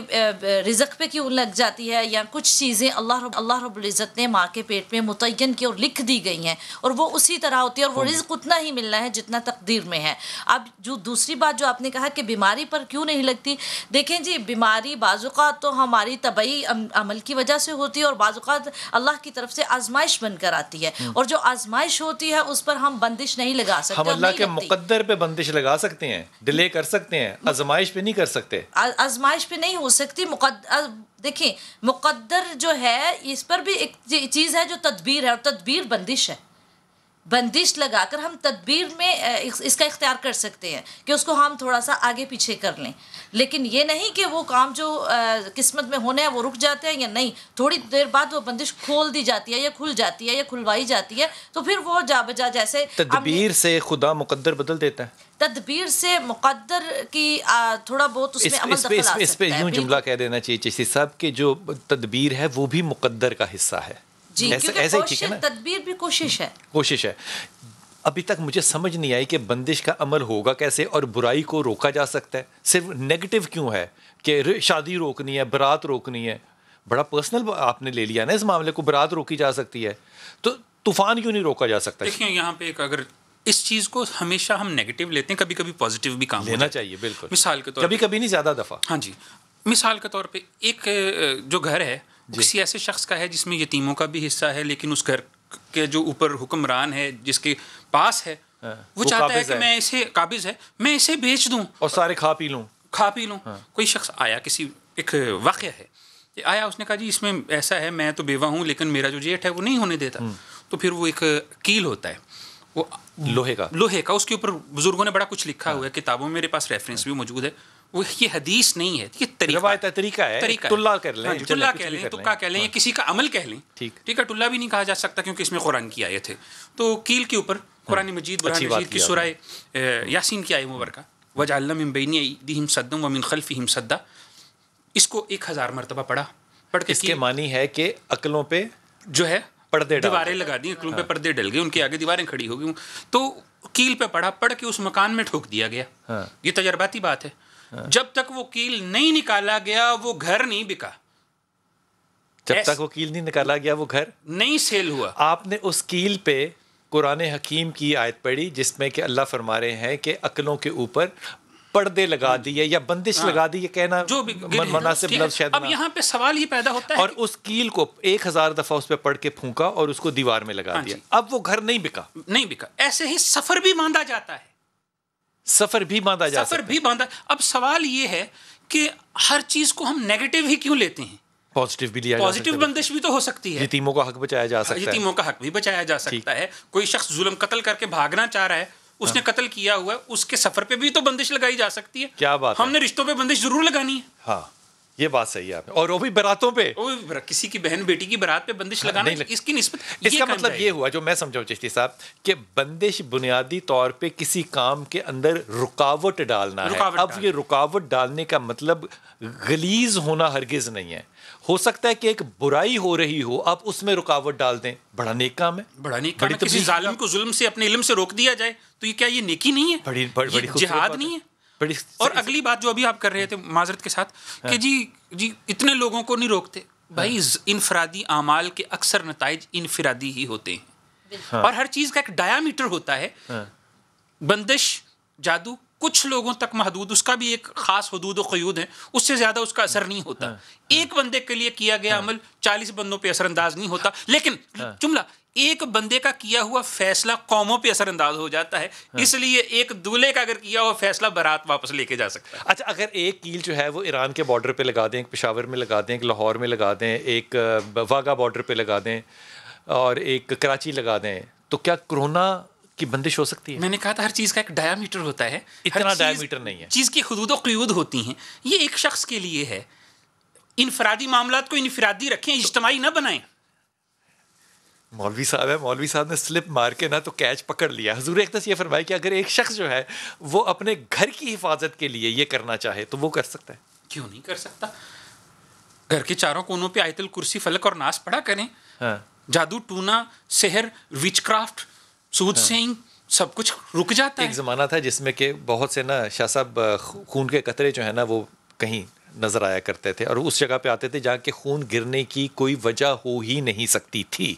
رزق پہ کیوں لگ جاتی ہے یا کچھ چیزیں اللہ رب العزت نے ماں کے پیٹ میں متعین کی اور لکھ دی گئی ہیں اور وہ اسی طرح ہوتی ہے اور وہ رزق اتنا ہی ملنا ہے جتنا تقدیر میں ہے. اب جو دوسری بات جو آپ نے کہا کہ بیماری پر کیوں نہیں لگتی، دیکھیں جی بیماری بعض اوقات تو ہماری طبعی عمل کی وجہ سے ہوتی ہے اور بعض اوقات اللہ کی طرف سے آزمائش بن کر آتی ہے، اور جو آزمائش ہوتی ہے اس پر ہم بندش نہیں لگا سکتے. ہم اللہ کے مقدر پہ بندش لگا سکتے ہیں، ڈیلے کر سکتے ہیں، آزمائش پہ نہیں کر سکتے. آزمائش پہ نہیں ہو سکتی. دیکھیں مقدر جو ہے اس پر بھی ایک چیز ہے جو تدبیر ہے، اور تدبیر بندش ہے. بندش لگا کر ہم تدبیر میں اس کا اختیار کر سکتے ہیں کہ اس کو ہم تھوڑا سا آگے پیچھے کر لیں، لیکن یہ نہیں کہ وہ کام جو قسمت میں ہونے ہیں وہ رک جاتے ہیں یا نہیں. تھوڑی دیر بعد وہ بندش کھول دی جاتی ہے یا کھل جاتی ہے یا کھلوائی جاتی ہے، تو پھر وہ جا بجا جیسے تدبیر سے خدا مقدر بدل دیتا ہے. تدبیر سے مقدر کی تھوڑا بہت اس میں عمل دخل آ سکتا ہے. اس پہ یوں جملہ کہہ دینا چاہیے چشتی صاحب کہ جو تدبیر ہے وہ بھی مقدر کا حصہ ہے. جی کیونکہ تدبیر بھی کوشش ہے. ابھی تک مجھے سمجھ نہیں آئی کہ بندش کا عمل ہوگا کیسے اور برائی کو روکا جا سکتا ہے. صرف نیگیٹو کیوں ہے کہ شادی روکنی ہے، برات روکنی ہے؟ بڑا پرسنل آپ نے لے لیا نا اس معاملے کو. برات روکی جا سکتی ہے تو طوفان کیوں نہیں روکا جا سکتا؟ دیکھیں یہاں پہ ایک اگر اس چیز کو ہمیشہ ہم نیگیٹو لیتے ہیں، کبھی کبھی پازیٹیو بھی کام لینا چاہیے. بالکل مثال کے طور کبھی کبھی نہیں، زیادہ دفعہ. ہاں جی، مثال کے طور پہ ایک جو گھر ہے کسی ایسے شخص کا ہے جس میں یتیموں کا بھی حصہ ہے، لیکن اس گھر کے جو اوپر حکمران ہے جس کے پاس ہے وہ چاہتا ہے کہ میں اسے قابض ہے میں اسے بیچ دوں اور سارے کھا پی لوں. کوئی شخص آیا، کسی ایک واقعہ ہے آیا، اس نے کہا جی اس میں ایسا ہے میں تو بیوہ ہوں لیکن میرا جو جیٹ ہے وہ نہیں ہونے دیتا. تو پھر وہ ایک کیل ہوتا ہے وہ لوہے کا، اس کے اوپر بزرگوں نے بڑا کچھ لکھا ہوا ہے، کتابوں میں میرے پاس ریفرنس بھی موجود ہے. وہ یہ حدیث نہیں ہے، یہ طریقہ ہے. ٹلا کر لیں، ٹلا کہہ لیں، تکا کہہ لیں، یا کسی کا عمل کہہ لیں. ٹھیک ہے، ٹلا بھی نہیں کہا جا سکتا کیونکہ اس میں قرآن کی آیت ہے. تو کیل کے اوپر قرآن مجید برہان مجید کی سورہ یاسین کی آیت مبارکہ وَجَعَلْنَا مِن بَيْنِ أَيْدِيهِمْ سَدًّا وَمِن خَلْفِهِمْ سَدًّا، اس کو 1000 مرتبہ پڑھ کے اس کے معنی ہے کہ عقلوں پہ جو ہے پردے دیواریں لگا دی، عقلوں پہ پردے ڈل گئے، ان کے آگے دیواریں کھڑی ہو گئی. تو کیل پہ پڑھ کے اس مکان میں ٹھوک دیا گیا. یہ تجرباتی بات ہے. جب تک وہ کیل نہیں نکالا گیا وہ گھر نہیں بکا. جب تک وہ کیل نہیں نکالا گیا وہ گھر نہیں سیل ہوا. آپ نے اس کیل پہ قرآن حکیم کی آیت پڑھی جس میں کہ اللہ فرما رہے ہیں کہ عقلوں کے اوپر پردے لگا دیے یا بندش لگا دی، یہ کہنا مناسب لفظ شاید. اب یہاں پہ سوال یہ پیدا ہوتا ہے اور اس کیل کو 1000 دفعہ اس پہ پڑھ کے پھونکا اور اس کو دیوار میں لگا دیا. اب وہ گھر نہیں بکا. ایسے ہی سفر بھی باندھا جاتا ہے. سفر بھی باندھا. اب سوال یہ ہے کہ ہر چیز کو ہم نیگیٹو ہی کیوں لیتے ہیں؟ پازیٹیو بھی لیا جا سکتا ہے. پازیٹیو بندش بھی تو ہو سکتی ہے. یتیموں کا حق بچایا جا سکتا ہے. یتیموں کا حق بھی بچایا جا سکتا ہے. کوئی شخص ظلم قتل کر کے بھاگنا چاہ رہا ہے، اس نے قتل کیا ہوا ہے، اس کے سفر پہ بھی تو بندش لگائی جا سکتی ہے. کیا بات ہم نے رشتوں پہ بندش ضرور لگانی ہے. ہاں یہ بات صحیح ہے آپ نے. اور وہ بھی براتوں پہ، کسی کی بہن بیٹی کی برات پہ بندش لگانا، اس کی نسبت اس کا مطلب یہ ہوا جو میں سمجھاؤں چشتی صاحب کہ بندش بنیادی طور پہ کسی کام کے اندر رکاوٹ ڈالنا ہے. اب یہ رکاوٹ ڈالنے کا مطلب غلیظ ہونا ہرگز نہیں ہے. ہو سکتا ہے کہ ایک برائی ہو رہی ہو، آپ اس میں رکاوٹ ڈال دیں، بڑا نیک کام ہے. بڑی کسی ظالم کو ظلم سے اپنے علم سے روک دیا جائے تو یہ کیا یہ نیکی نہیں ہے؟ بڑی جہاد نہیں ہے؟ اور اگلی بات جو ابھی آپ کر رہے تھے معذرت کے ساتھ کہ جی اتنے لوگوں کو نہیں روکتے. بھائی انفرادی اعمال کے اکثر نتائج انفرادی ہی ہوتے ہیں، اور ہر چیز کا ایک ڈایامیٹر ہوتا ہے. بندش جادو کچھ لوگوں تک محدود، اس کا بھی ایک خاص حدود و قیود ہے، اس سے زیادہ اس کا اثر نہیں ہوتا. ایک بندے کے لیے کیا گیا عمل 40 بندوں پہ اثر انداز نہیں ہوتا. لیکن جملہ ایک بندے کا کیا ہوا فیصلہ قوموں پہ اثر انداز ہو جاتا ہے. اس لیے ایک دولہے کا اگر کیا ہوا فیصلہ بارات واپس لے کے جا سکتا ہے. اچھا اگر ایک کیل جو ہے وہ ایران کے بارڈر پہ لگا دیں، ایک پشاور میں لگا دیں، ایک لاہور میں لگا دیں، ایک واگا بارڈر پہ لگا دیں اور ایک کراچی لگا دیں، تو کیا کرونا کی بندش ہو سکتی ہے؟ میں نے کہا تھا ہر چیز کا ایک ڈایا میٹر ہوتا ہے، اتنا ڈایا میٹر نہیں ہے، چیز کی حدود و قیود ہوتی ہیں. یہ ایک شخص کے لیے ہے. انفرادی معاملات کو انفرادی رکھیں، اجتماعی نہ بنائیں. مولوی صاحب ہے، مولوی صاحب نے سلپ مار کے نا تو کیچ پکڑ لیا. حضور اقدس یہ فرمائے کہ اگر ایک شخص جو ہے وہ اپنے گھر کی حفاظت کے لیے یہ کرنا چاہے تو وہ کر سکتا ہے. کیوں نہیں کر سکتا؟ گھر کے چاروں کونوں پہ آیت الکرسی فلق اور ناس پڑھا کریں. جادو ٹونا سحر وچ کرافٹ سود سینگ سب کچھ رک جاتا ہے. ایک زمانہ تھا جس میں کہ بہت سے نا شاہ صاحب خون کے قطرے جو ہے نا وہ کہیں نظر آیا کرتے تھے اور اس جگہ پہ آتے تھے جہاں کہ خون گرنے کی کوئی وجہ ہو ہی نہیں سکتی تھی.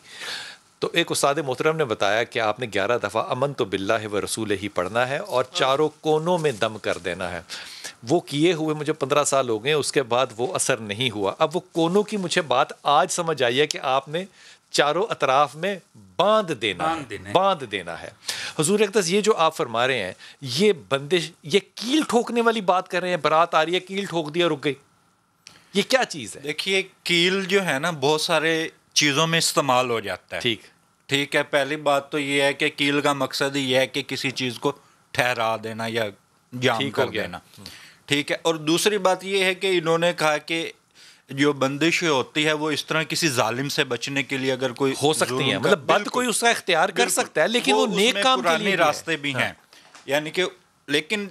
تو ایک استاد محترم نے بتایا کہ آپ نے 11 دفعہ امن تو باللہ و رسول ہی پڑھنا ہے اور چاروں کونوں میں دم کر دینا ہے. وہ کیے ہوئے مجھے 15 سال ہو گئے، اس کے بعد وہ اثر نہیں ہوا. اب وہ کونوں کی مجھے بات آج سمجھ آئی ہے کہ آپ نے چاروں اطراف میں باندھ دینا ہے. حضور اقدس یہ جو آپ فرما رہے ہیں یہ بندش، یہ کیل ٹھوکنے والی بات کر رہے ہیں. برات آ رہی ہے، کیل ٹھوک دیا، رک گئی. یہ کیا چیز ہے؟ دیکھیے کیل جو ہے نا بہت سارے چیزوں میں استعمال ہو جاتا ہے. ٹھیک ہے. پہلی بات تو یہ ہے کہ کیل کا مقصد یہ ہے کہ کسی چیز کو ٹھہرا دینا یا جام کر دینا. ٹھیک ہے. اور دوسری بات یہ ہے کہ انہوں نے کہا کہ جو بندش ہوتی ہے وہ اس طرح کسی ظالم سے بچنے کے لیے اگر کوئی ہو سکتی ہے، مطلب بد کوئی اس کا اختیار کر سکتا ہے لیکن وہ نیک کام کے لیے راستے بھی ہیں. یعنی کہ لیکن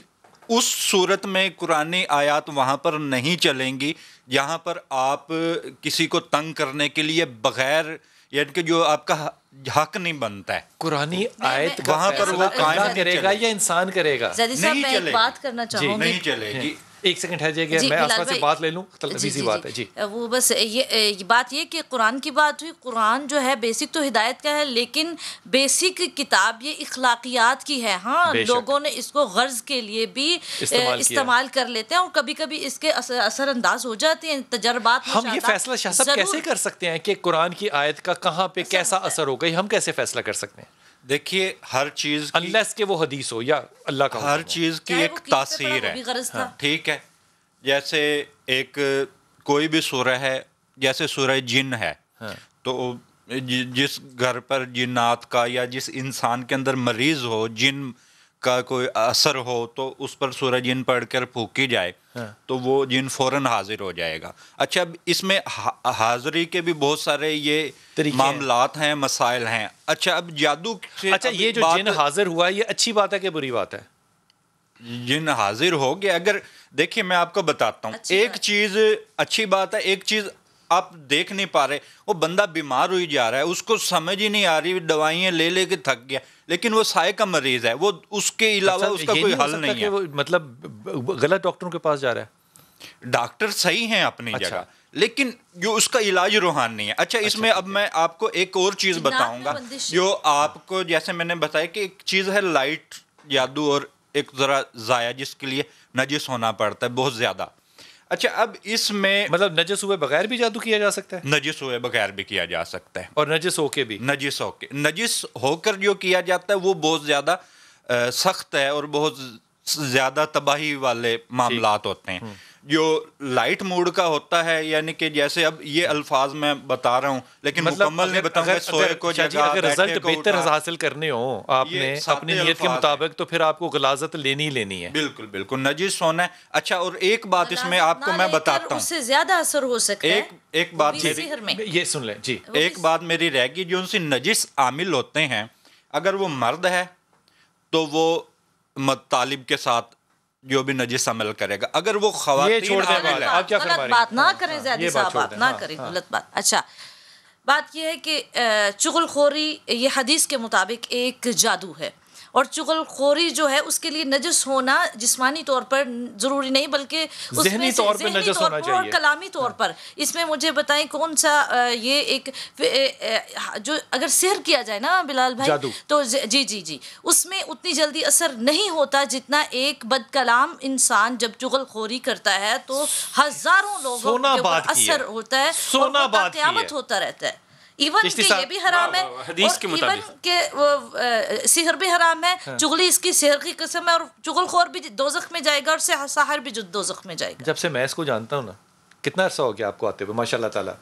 اس صورت میں قرآنی آیات وہاں پر نہیں چلیں گی جہاں پر آپ کسی کو تنگ کرنے کے لیے بغیر یعنی کہ جو آپ کا حق نہیں بنتا ہے. قرآنی آیت وہاں پر وہ قائم کرے گا یا انسان کرے گا؟ نہیں چلے گی. بات کرنا چاہوں گی. نہیں چلے گی. ایک سیکنڈ ہے جی، میں آسما سے بات لے لوں. سی بات ہے جی. وہ بس یہ بات یہ کہ قرآن کی بات ہوئی. قرآن جو ہے بیسک تو ہدایت کا ہے لیکن بیسک کتاب یہ اخلاقیات کی ہے. ہاں لوگوں نے اس کو غرض کے لیے بھی استعمال کر لیتے ہیں اور کبھی کبھی اس کے اثر انداز ہو جاتے ہیں تجربات. ہم یہ فیصلہ شاہ صاحب کیسے کر سکتے ہیں کہ قرآن کی آیت کا کہاں پہ کیسا اثر ہو گئی؟ ہم کیسے فیصلہ کر سکتے ہیں؟ دیکھیے ہر چیز انلیس کہ وہ حدیث ہو یا اللہ کا ہر چیز کی ایک تاثیر ہے. ٹھیک ہے. جیسے ایک کوئی بھی سورہ ہے، جیسے سورہ جن ہے تو جس گھر پر جنات کا یا جس انسان کے اندر مریض ہو جن کا کوئی اثر ہو تو اس پر سورہ جن پڑھ کر پھونکی جائے تو وہ جن فوراً حاضر ہو جائے گا. اچھا اب اس میں حاضری کے بھی بہت سارے یہ معاملات ہیں، مسائل ہیں. اچھا اب جادو سے اچھا یہ جو جن حاضر ہوا یہ اچھی بات ہے کہ بری بات ہے؟ جن حاضر ہو گیا اگر دیکھیے میں آپ کو بتاتا ہوں ایک چیز اچھی بات ہے، ایک چیز آپ دیکھ نہیں پا رہے. وہ بندہ بیمار ہوئی جا رہا ہے، اس کو سمجھ ہی نہیں آ رہی، دوائیں لے لے کے تھک گیا لیکن وہ سائے کا مریض ہے، وہ اس کے علاوہ اس کا کوئی حل نہیں ہے. مطلب غلط ڈاکٹروں کے پاس جا رہا ہے. ڈاکٹر صحیح ہیں اپنی جگہ لیکن جو اس کا علاج روحانی ہے. اچھا اس میں اب میں آپ کو ایک اور چیز بتاؤں گا جو آپ کو جیسے میں نے بتایا کہ ایک چیز ہے لائٹ جادو اور ایک ذرا ضائع جس کے لیے نجس ہونا پڑتا ہے بہت زیادہ. اچھا اب اس میں مطلب نجس ہوئے بغیر بھی جادو کیا جا سکتا ہے؟ نجس ہوئے بغیر بھی کیا جا سکتا ہے اور نجس ہو کے بھی. نجس ہو کر جو کیا جاتا ہے وہ بہت زیادہ سخت ہے اور بہت زیادہ تباہی والے معاملات ہوتے ہیں. جو لائٹ موڈ کا ہوتا ہے یعنی کہ جیسے اب یہ الفاظ میں بتا رہا ہوں لیکن مکمل نہیں بتاؤں گا. سوئے کو جگہ اگر رزلٹ بہتر حاصل کرنے ہوں آپ نے اپنی نیت کے مطابق تو پھر آپ کو غلاظت لینی ہے. بالکل بالکل نجس ہونا ہے. اچھا اور ایک بات اس میں آپ کو میں بتاتا ہوں، اس سے زیادہ اثر ہو سکتا ہے. ایک بات یہ سن لیں جی، ایک بات میری رہ گئی. جو ان سے نجس عامل ہوتے ہیں اگر وہ مرد ہے تو وہ طالب کے ساتھ جو بھی نجس عمل کرے گا. اگر وہ خواتین غلط بات نہ کریں، زیادہ صاحب بات نہ کریں، غلط بات. اچھا بات یہ ہے کہ چغل خوری یہ حدیث کے مطابق ایک جادو ہے اور چغل خوری جو ہے اس کے لیے نجس ہونا جسمانی طور پر ضروری نہیں بلکہ ذہنی طور پر نجس ہونا چاہیے اور کلامی طور پر. اس میں مجھے بتائیں کون سا یہ ایک جو اگر سحر کیا جائے نا بلال بھائی تو جی اس میں اتنی جلدی اثر نہیں ہوتا جتنا ایک بد کلام انسان جب چغل خوری کرتا ہے تو ہزاروں لوگوں کے اوپر اثر ہوتا ہے اور قیامت ہوتا رہتا ہے. ایون کہ یہ بھی حرام ہے حدیث کے مطابق کہ سحر بھی حرام ہے. چغلی اس کی سحر کی قسم ہے اور چغل خور بھی دوزخ میں جائے گا اور ساحر بھی دوزخ میں جائے گا. جب سے میں اس کو جانتا ہوں نا، کتنا عرصہ ہو گیا آپ کو آتے ہوئے ماشاء اللہ تعالیٰ.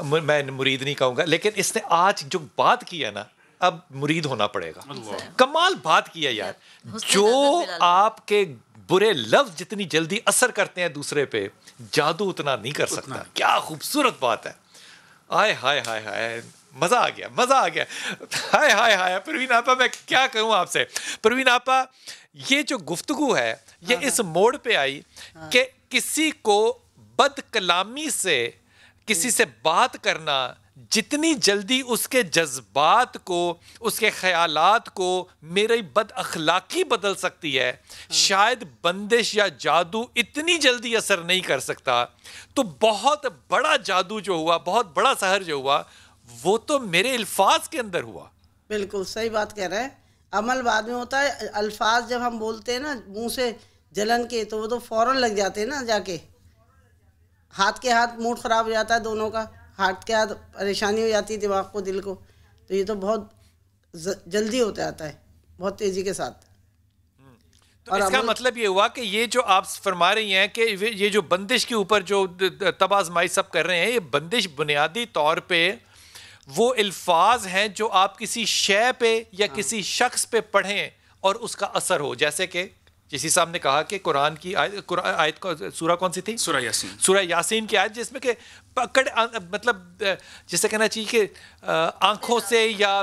میں مرید نہیں کہوں گا لیکن اس نے آج جو بات کی ہے نا اب مرید ہونا پڑے گا. کمال بات کیا یار, جو آپ کے برے لفظ جتنی جلدی اثر کرتے ہیں دوسرے پہ, جادو اتنا نہیں کر سکتا. کیا خوبصورت بات ہے. آئے ہائے ہائے ہائے, مزہ آ گیا, مزہ آ گیا. ہائے ہائے ہائے. پروین آپا میں کیا کہوں آپ سے. پروین آپا یہ جو گفتگو ہے یہ اس موڑ پہ آئی کہ کسی کو بد کلامی سے کسی سے بات کرنا جتنی جلدی اس کے جذبات کو, اس کے خیالات کو میری بد اخلاقی بدل سکتی ہے, شاید بندش یا جادو اتنی جلدی اثر نہیں کر سکتا. تو بہت بڑا جادو جو ہوا, بہت بڑا سحر جو ہوا, وہ تو میرے الفاظ کے اندر ہوا. بالکل صحیح بات کہہ رہے ہیں. عمل بعد میں ہوتا ہے. الفاظ جب ہم بولتے ہیں نا منہ سے جلن کے, تو وہ تو فوراً لگ جاتے ہیں نا, جا کے ہاتھ کے ہاتھ موڈ خراب ہو جاتا ہے دونوں کا, ہاتھ کے ہاتھ پریشانی ہو جاتی ہے دماغ کو, دل کو. تو یہ تو بہت جلدی ہوتا آتا ہے, بہت تیزی کے ساتھ. تو اس کا مطلب یہ ہوا کہ یہ جو آپ فرما رہی ہیں کہ یہ جو بندش کے اوپر جو تب آزمائی سب کر رہے ہیں, یہ بندش بنیادی طور پہ وہ الفاظ ہیں جو آپ کسی شے پہ یا کسی شخص پہ پڑھیں اور اس کا اثر ہو. جیسے کہ جسی صاحب نے کہا کہ قرآن کی آیت سورہ کون سی تھی؟ سورہ یاسین. سورہ یاسین کی آیت جس میں کہ پکڑ, مطلب جسے کہنا چاہیے کہ آنکھوں سے یا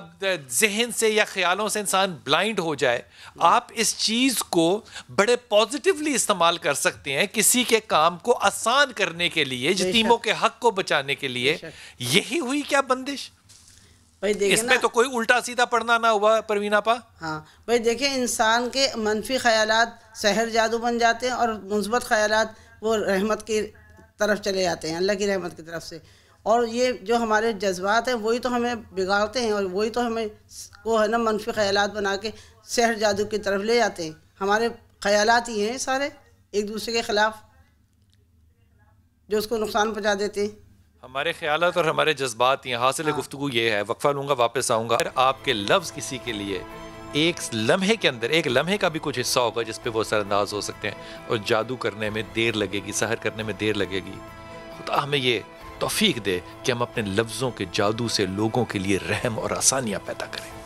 ذہن سے یا خیالوں سے انسان بلائنڈ ہو جائے. آپ اس چیز کو بڑے پازیٹیولی استعمال کر سکتے ہیں کسی کے کام کو آسان کرنے کے لیے, یتیموں کے حق کو بچانے کے لیے. یہی ہوئی کیا بندش؟ اس میں تو کوئی الٹا سیدھا پڑھنا نہ ہوا پروین آپا. ہاں بھائی دیکھیں, انسان کے منفی خیالات سحر جادو بن جاتے ہیں اور مثبت خیالات وہ رحمت کی طرف چلے جاتے ہیں, اللہ کی رحمت کی طرف سے. اور یہ جو ہمارے جذبات ہیں وہی تو ہمیں بگاڑتے ہیں, اور وہی تو ہمیں کو ہے نا منفی خیالات بنا کے سحر جادو کی طرف لے جاتے ہیں. ہمارے خیالات ہی ہیں سارے ایک دوسرے کے خلاف جو اس کو نقصان پہنچا دیتے ہیں. ہمارے خیالات اور ہمارے جذبات ہیں. حاصل گفتگو یہ ہے, وقفہ لوں گا واپس آؤں گا. اگر آپ کے لفظ کسی کے لیے ایک لمحے کے اندر, ایک لمحے کا بھی کچھ حصہ ہوگا جس پہ وہ اثر انداز ہو سکتے ہیں, اور جادو کرنے میں دیر لگے گی, سحر کرنے میں دیر لگے گی, خدا ہمیں یہ توفیق دے کہ ہم اپنے لفظوں کے جادو سے لوگوں کے لیے رحم اور آسانیاں پیدا کریں.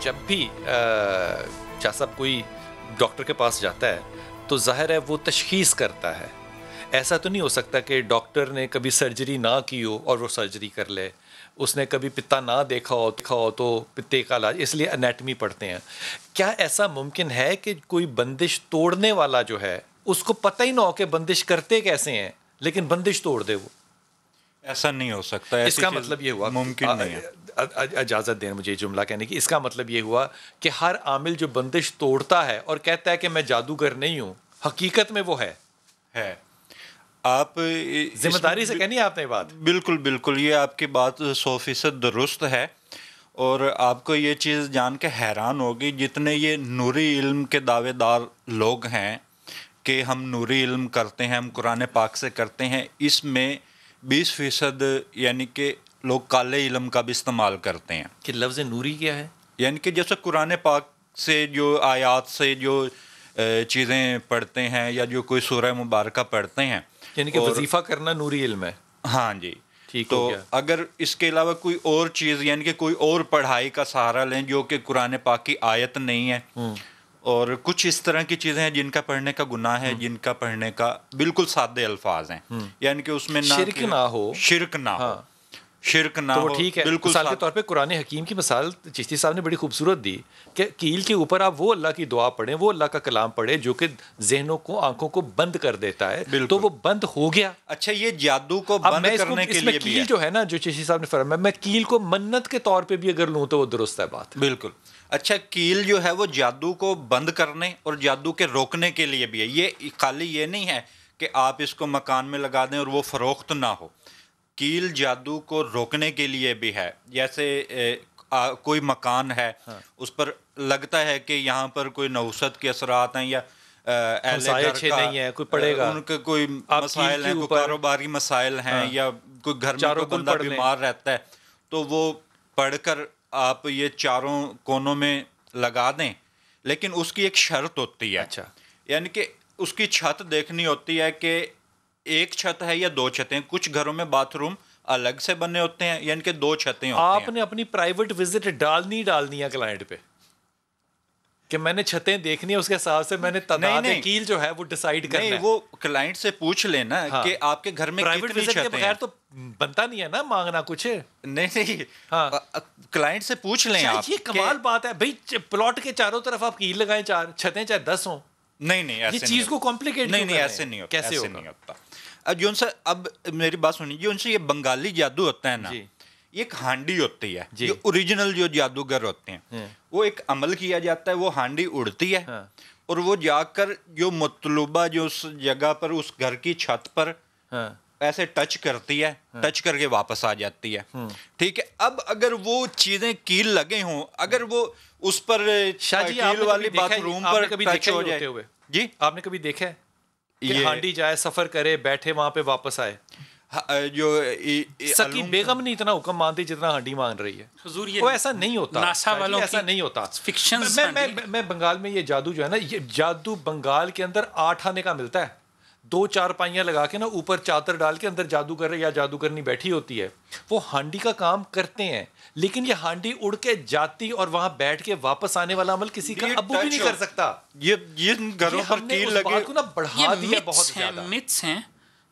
جب بھی شاہ صاحب کوئی ڈاکٹر کے پاس جاتا ہے تو ظاہر ہے وہ تشخیص کرتا ہے. ایسا تو نہیں ہو سکتا کہ ڈاکٹر نے کبھی سرجری نہ کی ہو اور وہ سرجری کر لے, اس نے کبھی پتا نہ دیکھا ہو تو پتے کا علاج, اس لیے انیٹمی پڑھتے ہیں. کیا ایسا ممکن ہے کہ کوئی بندش توڑنے والا جو ہے اس کو پتہ ہی نہ ہو کہ بندش کرتے کیسے ہیں لیکن بندش توڑ دے وہ؟ ایسا نہیں ہو سکتا. اس کا مطلب یہ ہوا, ممکن نہیں ہے. اجازت دیں مجھے جملہ کہنے کی. اس کا مطلب یہ ہوا کہ ہر عامل جو بندش توڑتا ہے اور کہتا ہے کہ میں جادوگر نہیں ہوں, حقیقت میں وہ ہے. آپ ذمہ داری سے کہنی ہے آپ نے بات. بالکل بالکل, یہ آپ کی بات 100% درست ہے. اور آپ کو یہ چیز جان کے حیران ہوگی جتنے یہ نوری علم کے دعوے دار لوگ ہیں کہ ہم نوری علم کرتے ہیں, ہم قرآن پاک سے کرتے ہیں, اس میں 20% یعنی کہ لوگ کالے علم کا بھی استعمال کرتے ہیں. کہ لفظ نوری کیا ہے؟ یعنی کہ جیسے قرآن پاک سے جو آیات سے جو چیزیں پڑھتے ہیں یا جو کوئی سورہ مبارکہ پڑھتے ہیں, یعنی کہ وظیفہ کرنا نوری علم ہے. ہاں جی, ٹھیک. تو اگر اس کے علاوہ کوئی اور چیز یعنی کہ کوئی اور پڑھائی کا سہارا لیں جو کہ قرآن پاک کی آیت نہیں ہے, اور کچھ اس طرح کی چیزیں ہیں جن کا پڑھنے کا گناہ ہے، جن کا پڑھنے کا بالکل سادے الفاظ ہیں، یعنی کہ اس میں شرک نہ ہو، شرک نہ ہو، شرک نہ ہو، ٹھیک ہے. بالکل مثال کے طور پہ قرآن حکیم کی مثال چشتی صاحب نے بڑی خوبصورت دی کہ کیل کے اوپر آپ وہ اللہ کی دعا پڑھیں، وہ اللہ کا کلام پڑھیں جو کہ ذہنوں کو، آنکھوں کو بند کر دیتا ہے، تو وہ بند ہو گیا. اچھا یہ جادو کو بند کرنے کے لیے بھی کیل جو ہے نا، جو چشتی صاحب نے فرمایا، میں کیل کو منت کے طور پہ بھی اگر لوں تو وہ درست ہے بات. بالکل. اچھا کیل جو ہے وہ جادو کو بند کرنے اور جادو کے روکنے کے لیے بھی ہے. یہ خالی یہ نہیں ہے کہ آپ اس کو مکان میں لگا دیں اور وہ فروخت نہ ہو. کیل جادو کو روکنے کے لیے بھی ہے. جیسے کوئی مکان ہے، اس پر لگتا ہے کہ یہاں پر کوئی نحوست کے اثرات ہیں یا اہل گھر کا نہیں ہے، کوئی پڑے گا، ان کے کوئی مسائل ہیں، کوئی کاروباری مسائل ہیں، یا کوئی گھر میں کوئی بندہ بیمار رہتا ہے، تو وہ پڑھ کر آپ یہ چاروں کونوں میں لگا دیں. لیکن اس کی ایک شرط ہوتی ہے. اچھا. یعنی کہ اس کی چھت دیکھنی ہوتی ہے کہ ایک چھت ہے یا دو چھتیں. کچھ گھروں میں باتھ روم الگ سے بنے ہوتے ہیں، یعنی کہ دو چھتیں ہوتی ہیں. آپ نے اپنی پرائیویٹ وزٹ ڈالنی ہے کلائنٹ پہ کہ میں نے چھتیں دیکھنی ہے، اس کے حساب سے میں نے تعداد کیل جو ہے وہ ڈیسائیڈ کرنا ہے. نہیں، وہ کلائنٹ سے پوچھ لینا کہ آپ کے گھر میں پرائیویٹ وزٹ کے بغیر تو بنتا نہیں ہے نا مانگنا کچھ. نہیں، کلائنٹ سے پوچھ لیں آپ. یہ کمال بات ہے بھائی، پلاٹ کے چاروں طرف آپ کیل لگائیں، 4 چھتیں چاہے 10 ہوں. نہیں ایسے یہ چیز کو کمپلیکیٹ نہیں ایسے نہیں ہوتا. کیسے ہوتا؟ اب میری بات سنیے، جو ان سے یہ بنگالی جادو ہوتا ہے نا، یہ ایک ہانڈی ہوتی ہے. جو اوریجنل جو جادوگر ہوتے ہیں وہ ایک عمل کیا جاتا ہے، وہ ہانڈی اڑتی ہے اور وہ جا کر جو مطلوبہ جو اس جگہ پر، اس گھر کی چھت پر ایسے ٹچ کرتی ہے، ٹچ کر کے واپس آ جاتی ہے. ٹھیک ہے. اب اگر وہ چیزیں کیل لگے ہوں، اگر وہ اس پر کیل والی باتھ روم پر ٹچ ہو جائے. جی آپ نے کبھی دیکھا ہے کہ ہانڈی جائے، سفر کرے، بیٹھے وہاں پہ، واپس آئے؟ جو سکی بیگم نہیں اتنا حکم مانتی جتنا ہانڈی مان رہی ہے. حضور وہ ایسا نہیں ہوتا، ناسا والوں ایسا نہیں ہوتا. فکشن. میں بنگال میں یہ جادو جو ہے نا، یہ جادو بنگال کے اندر 8 آنے کا ملتا ہے. 2 چارپائیاں لگا کے نا، اوپر چادر ڈال کے اندر جادوگر یا جادوگرنی بیٹھی ہوتی ہے، وہ ہانڈی کا کام کرتے ہیں. لیکن یہ ہانڈی اڑ کے جاتی اور وہاں بیٹھ کے واپس آنے والا عمل کسی کا ابو بھی نہیں کر سکتا. یہ گھروں پر کیل لگے کو نا بڑھا دیا بہت زیادہ. متس ہیں،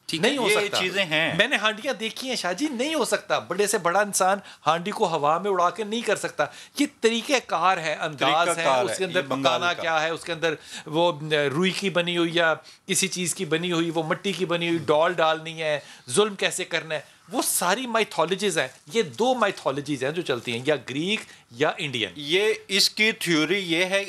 نہیں ہو سکتا. چیزیں ہیں، میں نے ہانڈیاں دیکھی ہیں شاہ جی، نہیں ہو سکتا. بڑے سے بڑا انسان ہانڈی کو ہوا میں اڑا کے نہیں کر سکتا. یہ طریقہ کار ہے، انداز ہے، اس کے اندر پکانا کیا ہے، اس کے اندر وہ روئی کی بنی ہوئی یا کسی چیز کی بنی ہوئی، وہ مٹی کی بنی ہوئی ڈال ڈالنی ہے، ظلم کیسے کرنا ہے، وہ ساری مائتھولوجیز ہیں. یہ 2 مائتھولوجیز ہیں جو چلتی ہیں، یا گریک یا انڈین. یہ اس کی تھیوری یہ ہے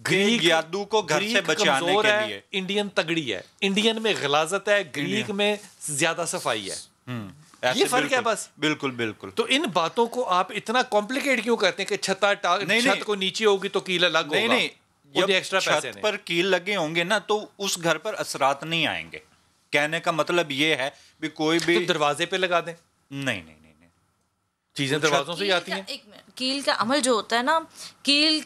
گریک جادو کو گھر سے بچانے کے لیے. انڈین تگڑی ہے، انڈین میں غلاظت ہے، گریک میں زیادہ صفائی ہے. یہ فرق ہے بس. بالکل بالکل. تو ان باتوں کو آپ اتنا کمپلیکیٹ کیوں کرتے ہیں کہ چھت کو نیچے ہوگی تو کیل الگ ہوگا؟ نہیں، جب چھت پر کیل لگے ہوں گے نا تو اس گھر پر اثرات نہیں آئیں گے. کہنے کا مطلب یہ ہے بھی کوئی بھی دروازے پہ لگا دیں. نہیں چیزیں دروازوں سے ہی آتی ہیں. کیل کا عمل جو ہوتا ہے نا، کیل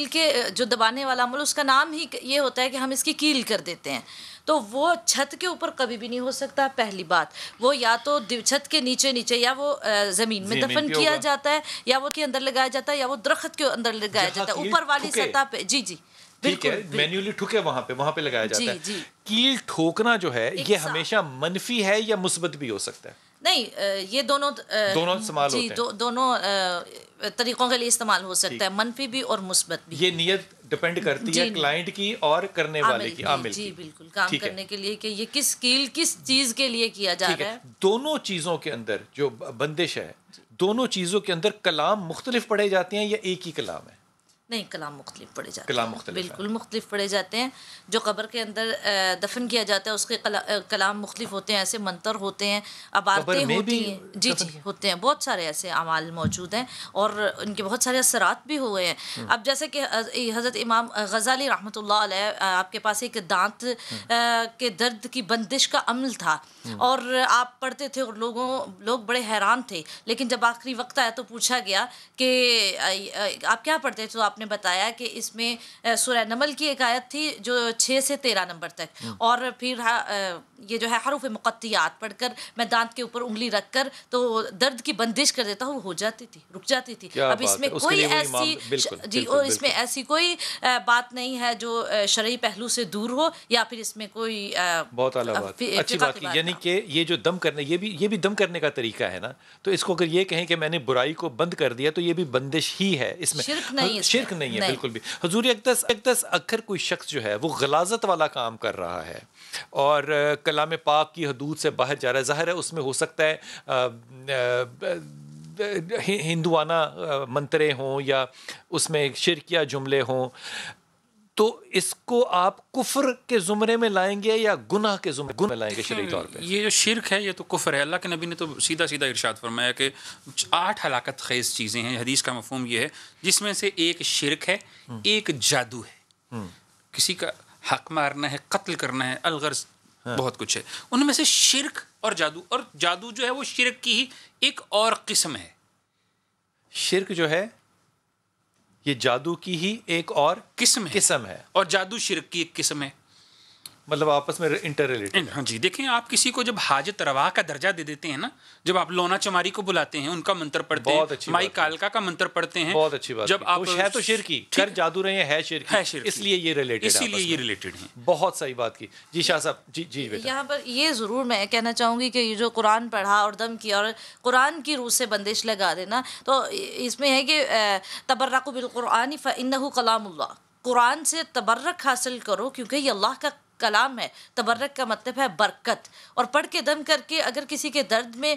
کے جو دبانے والا عمل، اس کا نام ہی یہ ہوتا ہے کہ ہم اس کی کیل کر دیتے ہیں. تو وہ چھت کے اوپر کبھی بھی نہیں ہو سکتا. پہلی بات، وہ یا تو چھت کے نیچے یا وہ زمین میں دفن کیا جاتا ہے، یا وہ کے اندر لگایا جاتا ہے، یا وہ درخت کے اندر لگایا جاتا ہے اوپر والی سطح پہ. جی بالکل مینولی ٹھکے وہاں پہ لگایا جاتا ہے. کیل ٹھوکنا جو ہے یہ ہمیشہ منفی ہے یا مثبت بھی ہو سکتا ہے؟ نہیں، یہ دونوں استعمال ہوتے ہیں. دونوں طریقوں کے لیے استعمال ہو سکتا ہے، منفی بھی اور مثبت بھی. یہ نیت ڈپینڈ کرتی ہے کلائنٹ کی اور کرنے والے کی، عامل کی. جی بالکل، کام کرنے کے لیے کہ یہ کس چیز کے لیے کیا جا رہا ہے. دونوں چیزوں کے اندر جو بندش ہے، دونوں چیزوں کے اندر کلام مختلف پڑھے جاتے ہیں یا ایک ہی کلام ہے؟ نہیں، کلام مختلف پڑے جاتے ہیں، بالکل مختلف پڑے جاتے ہیں. جو قبر کے اندر دفن کیا جاتا ہے اس کے کلام مختلف ہوتے ہیں، ایسے منتر ہوتے ہیں، عبارتیں ہوتی ہیں. جی ہوتے ہیں، بہت سارے ایسے اعمال موجود ہیں اور ان کے بہت سارے اثرات بھی ہوئے ہیں. اب جیسے کہ حضرت امام غزالی رحمۃ اللہ علیہ، آپ کے پاس ایک دانت کے درد کی بندش کا عمل تھا اور آپ پڑھتے تھے اور لوگ بڑے حیران تھے. لیکن جب آخری وقت آیا تو پوچھا گیا کہ آپ کیا پڑھتے تھے، تو آپ آپ نے بتایا کہ اس میں سورہ نمل کی ایک آیت تھی جو 6 سے 13 نمبر تک، اور پھر یہ جو ہے حروف مقطعات پڑھ کر میں دانت کے اوپر انگلی رکھ کر تو درد کی بندش کر دیتا ہوں، ہو جاتی تھی، رک جاتی تھی. اب اس میں کوئی ایسی جی اور اس میں ایسی کوئی بات نہیں ہے جو شرعی پہلو سے دور ہو، یا پھر اس میں کوئی بہت اعلیٰ بات، اچھی بات کی. یعنی کہ یہ جو دم کرنے، یہ بھی دم کرنے کا طریقہ ہے نا، تو اس کو اگر یہ کہیں کہ میں نے برائی کو بند کر دیا تو یہ بھی بندش ہی ہے، اس میں شرک نہیں ہے بالکل بھی. حضور اقدس اگر کوئی شخص جو ہے وہ غلاظت والا کام کر رہا ہے اور کلام پاک کی حدود سے باہر جا رہا ہے، ظاہر ہے اس میں ہو سکتا ہے ہندوانہ منترے ہوں یا اس میں شرکیہ جملے ہوں، تو اس کو آپ کفر کے زمرے میں لائیں گے یا گناہ کے زمرے میں لائیں گے شرعی طور پہ؟ یہ جو شرک ہے یہ تو کفر ہے. اللہ کے نبی نے تو سیدھا ارشاد فرمایا کہ 8 ہلاکت خیز چیزیں ہیں. حدیث کا مفہوم یہ ہے جس میں سے ایک شرک ہے، ایک جادو ہے، کسی کا حق مارنا ہے، قتل کرنا ہے، الغرض بہت کچھ ہے. ان میں سے شرک اور جادو جو ہے وہ شرک کی ہی ایک اور قسم ہے. شرک جو ہے یہ جادو کی ہی ایک اور قسم ہے اور جادو شرک کی ایک قسم ہے، مطلب آپس میں انٹر ریلیٹڈ. ہاں جی، دیکھیں آپ کسی کو جب حاجت روا کا درجہ دے دیتے ہیں نا، جب آپ لونا چماری کو بلاتے ہیں، ان کا منتر پڑھتے ہیں، مائی کالکا کا منتر پڑھتے ہیں، بہت اچھی بات. جب آپ ہے تو شرکی کر جادو رہے ہیں، ہے شرکی، اس لیے یہ ریلیٹڈ ہیں. بہت صحیح بات کی. جی شاہ صاحب. جی بیٹا. یہاں پر یہ ضرور میں کہنا چاہوں گی کہ یہ جو قرآن پڑھا اور دم کیا اور قرآن کی روح سے بندش لگا دینا، تو اس میں ہے کہ تبرکوا بالقرآن فإنہ کلام اللہ، قرآن سے تبرک حاصل کرو کیونکہ یہ اللہ کا کلام ہے. تبرک کا مطلب ہے برکت، اور پڑھ کے دم کر کے اگر کسی کے درد میں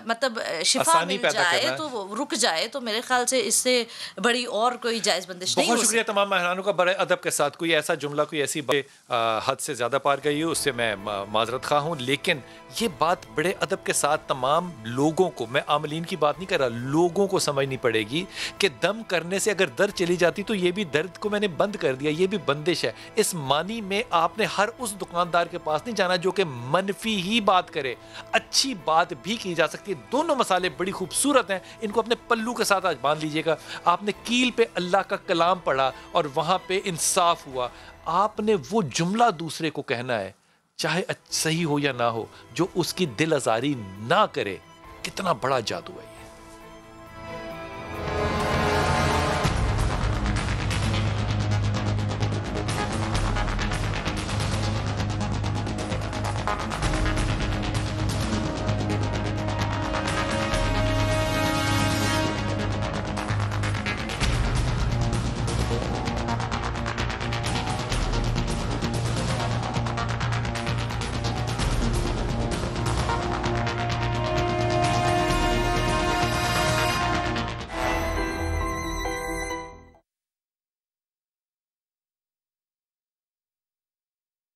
مطلب شفا مل جائے تو وہ رک جائے، تو میرے خیال سے اس سے بڑی اور کوئی جائز بندش نہیں ہو سکتی. بہت شکریہ تمام مہمانوں کا بڑے ادب کے ساتھ. کوئی ایسا جملہ، کوئی ایسی حد سے زیادہ پار گئی ہو اس سے میں معذرت خواہ ہوں، لیکن یہ بات بڑے ادب کے ساتھ تمام لوگوں کو، میں عاملین کی بات نہیں کر رہا، لوگوں کو سمجھنی پڑے گی کہ دم کرنے سے اگر درد چلی جاتی تو یہ بھی درد کو میں نے بند کر دیا، یہ بھی بندش ہے. اس معنی میں آپ نے ہر اس دکاندار کے پاس نہیں جانا جو کہ منفی ہی بات کرے، اچھی بات بھی کی جا سکتی ہے. دونوں مسالے بڑی خوبصورت ہیں، ان کو اپنے پلو کے ساتھ آج باندھ لیجئے گا. آپ نے کیل پہ اللہ کا کلام پڑھا اور وہاں پہ انصاف ہوا. آپ نے وہ جملہ دوسرے کو کہنا ہے، چاہے صحیح ہو یا نہ ہو، جو اس کی دل آزاری نہ کرے. کتنا بڑا جادو ہے.